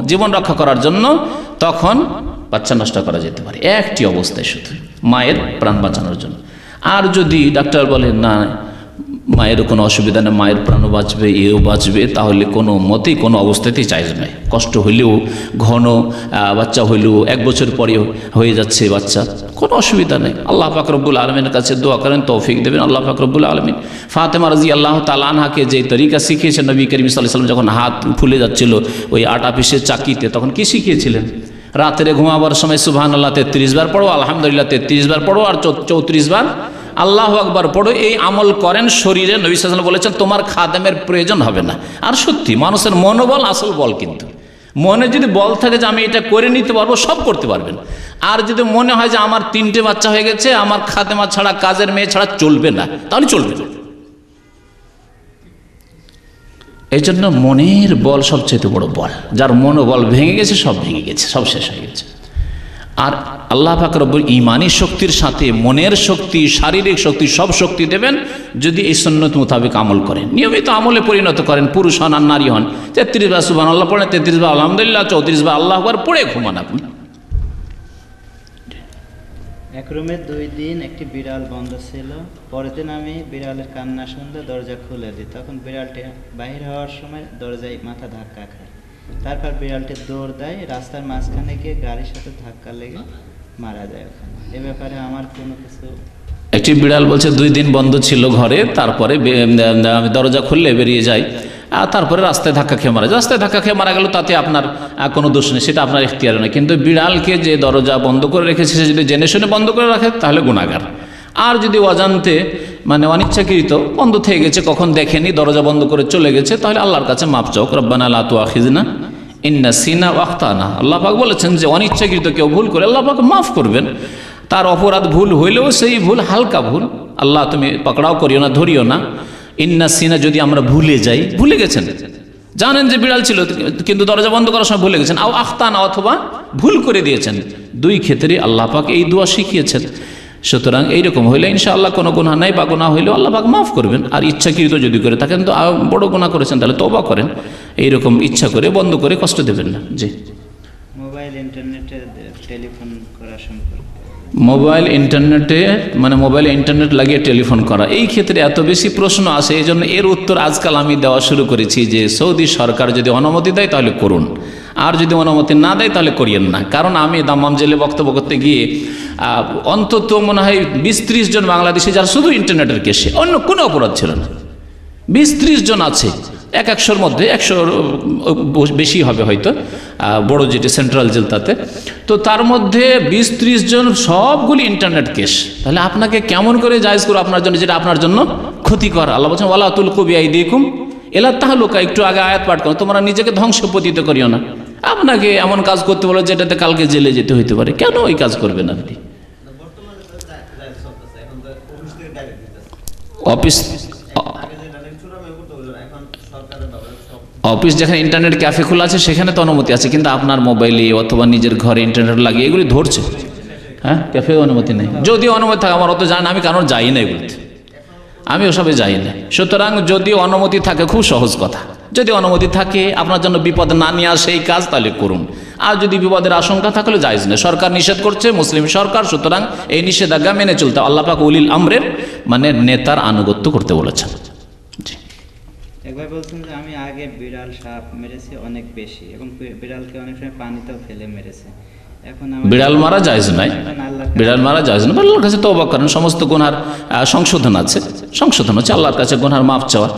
জীবন রক্ষা করার জন্য তখন বাচ্চা নষ্ট করা যেতে পারে একটি অবস্থায়, শুধু মায়ের প্রাণ বাঁচানোর জন্য। আর যদি ডাক্তার বলেন না মায়ের কোনো অসুবিধা নেই, মায়ের প্রাণও বাঁচবে এও বাঁচবে, তাহলে কোনো মতেই কোনো অবস্থাতেই জায়েজ নয়। কষ্ট হইলেও, ঘন বাচ্চা হইলেও 1 বছর পরে হয়ে যাচ্ছে বাচ্চা, কোনো অসুবিধা নেই। আল্লাহ পাক রব্বুল আলমিনের কাছে দোয়া করেন, তৌফিক দেবেন আল্লাহ পাক রব্বুল আলমিন। ফাতেমা রাদিয়াল্লাহু তাআলা আনহাকে যে তরিকা শিখিয়েছেন নবী করিম সাল্লাল্লাহু আলাইহি ওয়াসাল্লাম, যখন হাত ফুলে যাচ্ছিল ওই আটা পিসের চাকিতে, তখন কি শিখিয়েছিলেন? রাত্রে ঘুমাবার সময় সুবহানাল্লাহ 33 বার পড়ো, আলহামদুলিল্লাহ 33 বার পড়ো, আর 34 বার আল্লাহু আকবার পড়ো। এই আমল করেন শরীরে, নবী সাল্লাল্লাহু আলাইহি ওয়াসাল্লাম বলেছেন তোমার খাদেমের প্রয়োজন হবে না। আর সত্যি মানুষের মনোবল আসল বল, কিন্তু মনে যদি বল থাকে যে আমি এটা করে নিতে পারবো, সব করতে পারবেন। আর যদি মনে হয় যে আমার 3টে বাচ্চা হয়ে গেছে, আমার খাদেমা ছাড়া, কাজের মেয়ে ছাড়া চলবে না, তাহলে চলবে না। এই জন্য মনের বল সবচেয়ে বড় বল। যার মনোবল ভেঙে গেছে, সব ভেঙে গেছে, সব শেষ হয়ে গেছে। আর আল্লাহ পাক রব্বুল ইমানি শক্তির সাথে মনের শক্তি, শারীরিক শক্তি, সব শক্তি দেবেন যদি এই সুন্নত মোতাবেক আমল করেন, নিয়মিত আমলে পরিণত করেন। পুরুষ হন আর নারী হন, 33 বার সুবহানাল্লাহ পড়েন, 33 বার আলহামদুলিল্লাহ, 34 বার আল্লাহু আকবার পড়ে ঘুমান আপনি। এক রুমে 2 দিন একটি বিড়াল বন্ধ ছিল। পরের দিন আমি বিড়ালের কান্না শুনতে দরজা খুলে দিই। তখন বিড়ালটি বাহির হওয়ার সময় দরজায় মাথা ধাক্কা খায়। তারপর বিড়ালটি দৌড় দেয়, রাস্তার মাঝখানে গিয়ে গাড়ির সাথে ধাক্কা লেগে মারা যায় ওখানে। এ ব্যাপারে আমার কোনো কিছু। একটি বিড়াল বলছে 2 দিন বন্ধ ছিল ঘরে, তারপরে দরজা খুললে বেরিয়ে যায়, আর তারপরে রাস্তায় ধাক্কা খেয়ে মারা যায়। রাস্তায় ধাক্কা খেয়ে মারা গেল, তাতে আপনার কোনো দোষ নেই, সেটা আপনার ইখতিয়ার নয়। কিন্তু বিড়ালকে যে দরজা বন্ধ করে রেখেছে সে যদি জেনে শুনে বন্ধ করে রাখে তাহলে গুনাহগার। আর যদি অজান্তে মানে অনিচ্ছাকৃত বন্ধ থেকে গেছে, কখন দেখেনি, দরজা বন্ধ করে চলে গেছে, তাহলে আল্লাহর কাছে মাপ চাও। রব্বানা লা তুআখিযনা ইন নাসিনা ওয়া আখতানা। আল্লাহ পাক বলেছেন যে অনিচ্ছাকৃত কেউ ভুল করে আল্লাহ পাক মাফ করবেন। তার অপরাধ ভুল হইলেও সেই ভুল হালকা ভুল, আল্লাহ তুমি পাকড়াও করিও না, ধরিও না। ইন্না সিনা, যদি আমরা ভুলে যাই, ভুলে গেছেন, জানেন যে বিড়াল ছিল কিন্তু দরজা বন্ধ করার সময় ভুলে গেছেন, আও আখতানা, অথবা ভুল করে দিয়েছেন, 2 ক্ষেত্রে আল্লাহ পাক এই দোয়া শিখিয়েছেন। সুতরাং এইরকম হইলে ইনশাআল্লাহ কোনো গুনাহ নাই, বা গুনাহ হইলেও আল্লাহ পাক মাফ করবেন। আর ইচ্ছাকৃত যদি করে থাকেন তো বড় গুনাহ করেছেন, তাহলে তওবা করেন। এইরকম ইচ্ছা করে বন্ধ করে কষ্ট দেবেন না। জি। মোবাইল ইন্টারনেটে টেলিফোন করা সম্পর্কে। মোবাইল ইন্টারনেটে মানে মোবাইলে ইন্টারনেট লাগিয়ে টেলিফোন করা, এই ক্ষেত্রে এত বেশি প্রশ্ন আসে, এই জন্য এর উত্তর আজকাল আমি দেওয়া শুরু করেছি যে সৌদি সরকার যদি অনুমতি দেয় তাহলে করুন, আর যদি অনুমতি না দেয় তাহলে করিয়েন না। কারণ আমি দাম্মাম জেলে বক্তব্য করতে গিয়ে অন্তত মনে হয় 20-30 জন বাংলাদেশি যারা শুধু ইন্টারনেটের কেসে, অন্য কোনো অপরাধ ছিল না, 20-30 জন আছে। 100-100-র মধ্যে 100 বেশি হবে হয়তো, বড় যেটি সেন্ট্রাল জেল তাতে। তো তার মধ্যে 20-30 জন সবগুলি ইন্টারনেট কেস। তাহলে আপনাকে কেমন করে জায়েজ করো আপনার জন্য, যেটা আপনার জন্য ক্ষতিকর। আল্লাহ বলছেন ওয়ালা তুলকু বিআইদিকুম ইলা তাহলুকা। একটু আগে আয়াত পাঠ করো, তোমরা নিজেকে ধ্বংস পতিত করিও না। আপনাকে এমন কাজ করতে বলো যেটাতে কালকে জেলে যেতে হইতে পারে, কেন ওই কাজ করবেন আপনি? অফিস যেখানে ইন্টারনেট ক্যাফে খোলা আছে সেখানে তো অনুমতি আছে, কিন্তু আপনার মোবাইলে অথবা নিজের ঘরে ইন্টারনেট লাগিয়ে এগুলি ধরছে, হ্যাঁ, ক্যাফে অনুমতি নেই। যদি অনুমতি থাকে, আমার অত জানি না, আমি কারণ যাই না এগুলিতে, আমি ওসবে যাই না। সুতরাং যদি অনুমতি থাকে, খুব সহজ কথা, যদি অনুমতি থাকে আপনার জন্য বিপদ না নিয়ে আসে এই কাজ, তাহলে করুন। আর যদি বিপদের আশঙ্কা থাকলে জায়েজ নেই। সরকার নিষেধ করছে, মুসলিম সরকার, সুতরাং এই নিষেধাজ্ঞা মেনে চলতে। আল্লাহ পাক উলিল আমরের মানে নেতার আনুগত্য করতে বলেছেন। একবার বলছেন যে আমি আগে বিড়াল সাপ মেরেছি অনেক বেশি, এবং বিড়ালকে অনেক সময় পানিতেও ফেলে মেরেছে। এখন বিড়াল মারা জায়েজ নাই, বিড়াল মারা জায়েজ না। আল্লাহর কাছে তওবা করেন, সমস্ত গুনার সংশোধন আছে, সংশোধন হচ্ছে আল্লাহর কাছে গুনার মাফ চাওয়া।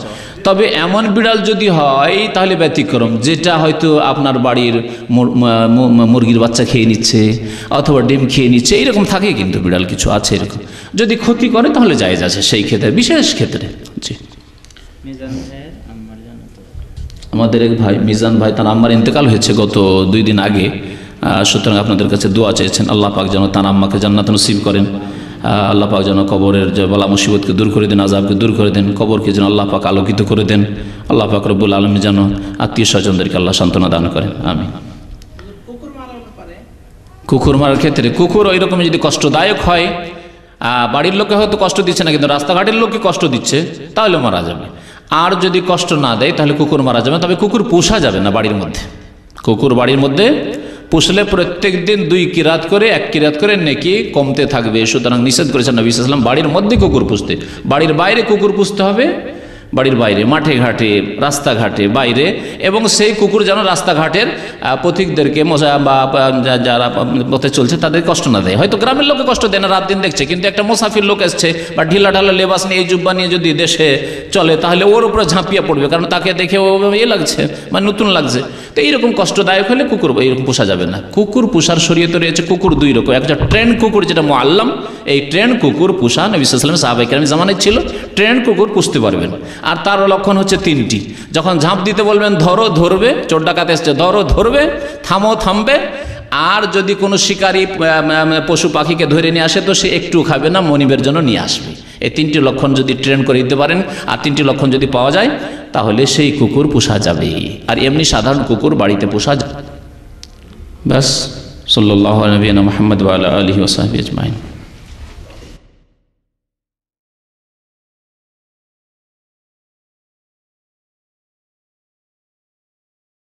তবে এমন বিড়াল যদি হয় তাহলে ব্যতিক্রম, যেটা হয়তো আপনার বাড়ির মুরগির বাচ্চা খেয়ে নিচ্ছে অথবা ডিম খেয়ে নিচ্ছে, এইরকম থাকে কিন্তু বিড়াল কিছু আছে এরকম। যদি ক্ষতি করে তাহলে জায়েজ আছে সেই ক্ষেত্রে, বিশেষ ক্ষেত্রে। জি। আমাদের এক ভাই মিজান ভাই, তার আম্মার ইন্তেকাল হয়েছে গত 2 দিন আগে। সুতরাং আপনাদের কাছে দোয়া চেয়েছেন, আল্লাহ পাক যেন তার আম্মাকে জান্নাত নসিব করেন। আল্লাহ পাক যেন কবরের যে বালা মুসিবতকে দূর করে দেন, আযাবকে দূর করে দেন, কবরকে যেন আল্লাহ পাক আলোকিত করে দেন। আল্লাহ পাক রব্বুল আলামিন যেন আত্মীয় স্বজনদেরকে আল্লাহ সান্ত্বনা দান করেন। আমিন। কুকুর মারার ক্ষেত্রে, কুকুর ওই রকম যদি কষ্টদায়ক হয়, বাড়ির লোকে হয়তো কষ্ট দিচ্ছে না কিন্তু রাস্তাঘাটের লোককে কষ্ট দিচ্ছে, তাহলে মারা যাবে। আর যদি কষ্ট না দেয় তাহলে কুকুর মারা যাবে। তবে কুকুর পোষা যাবে না বাড়ির মধ্যে। কুকুর বাড়ির মধ্যে পুষলে প্রত্যেক দিন 2 কিরাত করে 1 কিরাত করে নেকি কমতে থাকবে। সুতরাং নিষেধ করেছেন নবী সাল্লাল্লাহু আলাইহি ওয়াসাল্লাম বাড়ির মধ্যে কুকুর পুষতে। বাড়ির বাইরে কুকুর পুষতে হবে, বাড়ির বাইরে, মাঠে ঘাটে, রাস্তাঘাটে, বাইরে, এবং সেই কুকুর যেন রাস্তাঘাটের পথিকদেরকে বা যারা পথে চলছে তাদের কষ্ট না দেয়। হয়তো গ্রামের লোকে কষ্ট দেয় না, রাত দিন দেখছে, কিন্তু একটা মুসাফির লোক এসছে বা ঢিলা ঢালা লেবাস নিয়ে, এই জুব্বা নিয়ে যদি দেশে চলে তাহলে ওর উপরে ঝাঁপিয়ে পড়বে, কারণ তাকে দেখে ও লাগছে, মানে নতুন লাগছে। তো এইরকম কষ্টদায়ক হলে কুকুর এইরকম পোষা যাবে না। কুকুর পোষার শরীয়তে রয়েছে কুকুর 2 রকম। একটা ট্রেন কুকুর, যেটা মুআল্লাম, এই ট্রেন কুকুর পোষা নবী সাল্লাল্লাহু আলাইহি ওয়াসাল্লাম সাহাবায়ে কেরামের জামানায় ছিল। ট্রেন কুকুর পুষতে পারবেন। আর তার লক্ষণ হচ্ছে 3টি। যখন ঝাঁপ দিতে বলবেন ধরো, ধরবে, চোর ডাকাত এসছে, ধরো, ধরবে, থামো, থামবে। আর যদি কোনো শিকারী পশু পাখিকে ধরে নিয়ে আসে তো সে একটু খাবে না, মনিবের জন্য নিয়ে আসবে। এই 3টি লক্ষণ যদি ট্রেন করে দিতে পারেন আর 3টি লক্ষণ যদি পাওয়া যায় তাহলে সেই কুকুর পোষা যাবে। আর এমনি সাধারণ কুকুর বাড়িতে পোষা যাবে। ব্যাস। সাল্লাল্লাহু আলা নবিয়িনা মুহাম্মদ ওয়া আলা আলিহি ওয়া সাহবিহি আজমাইন।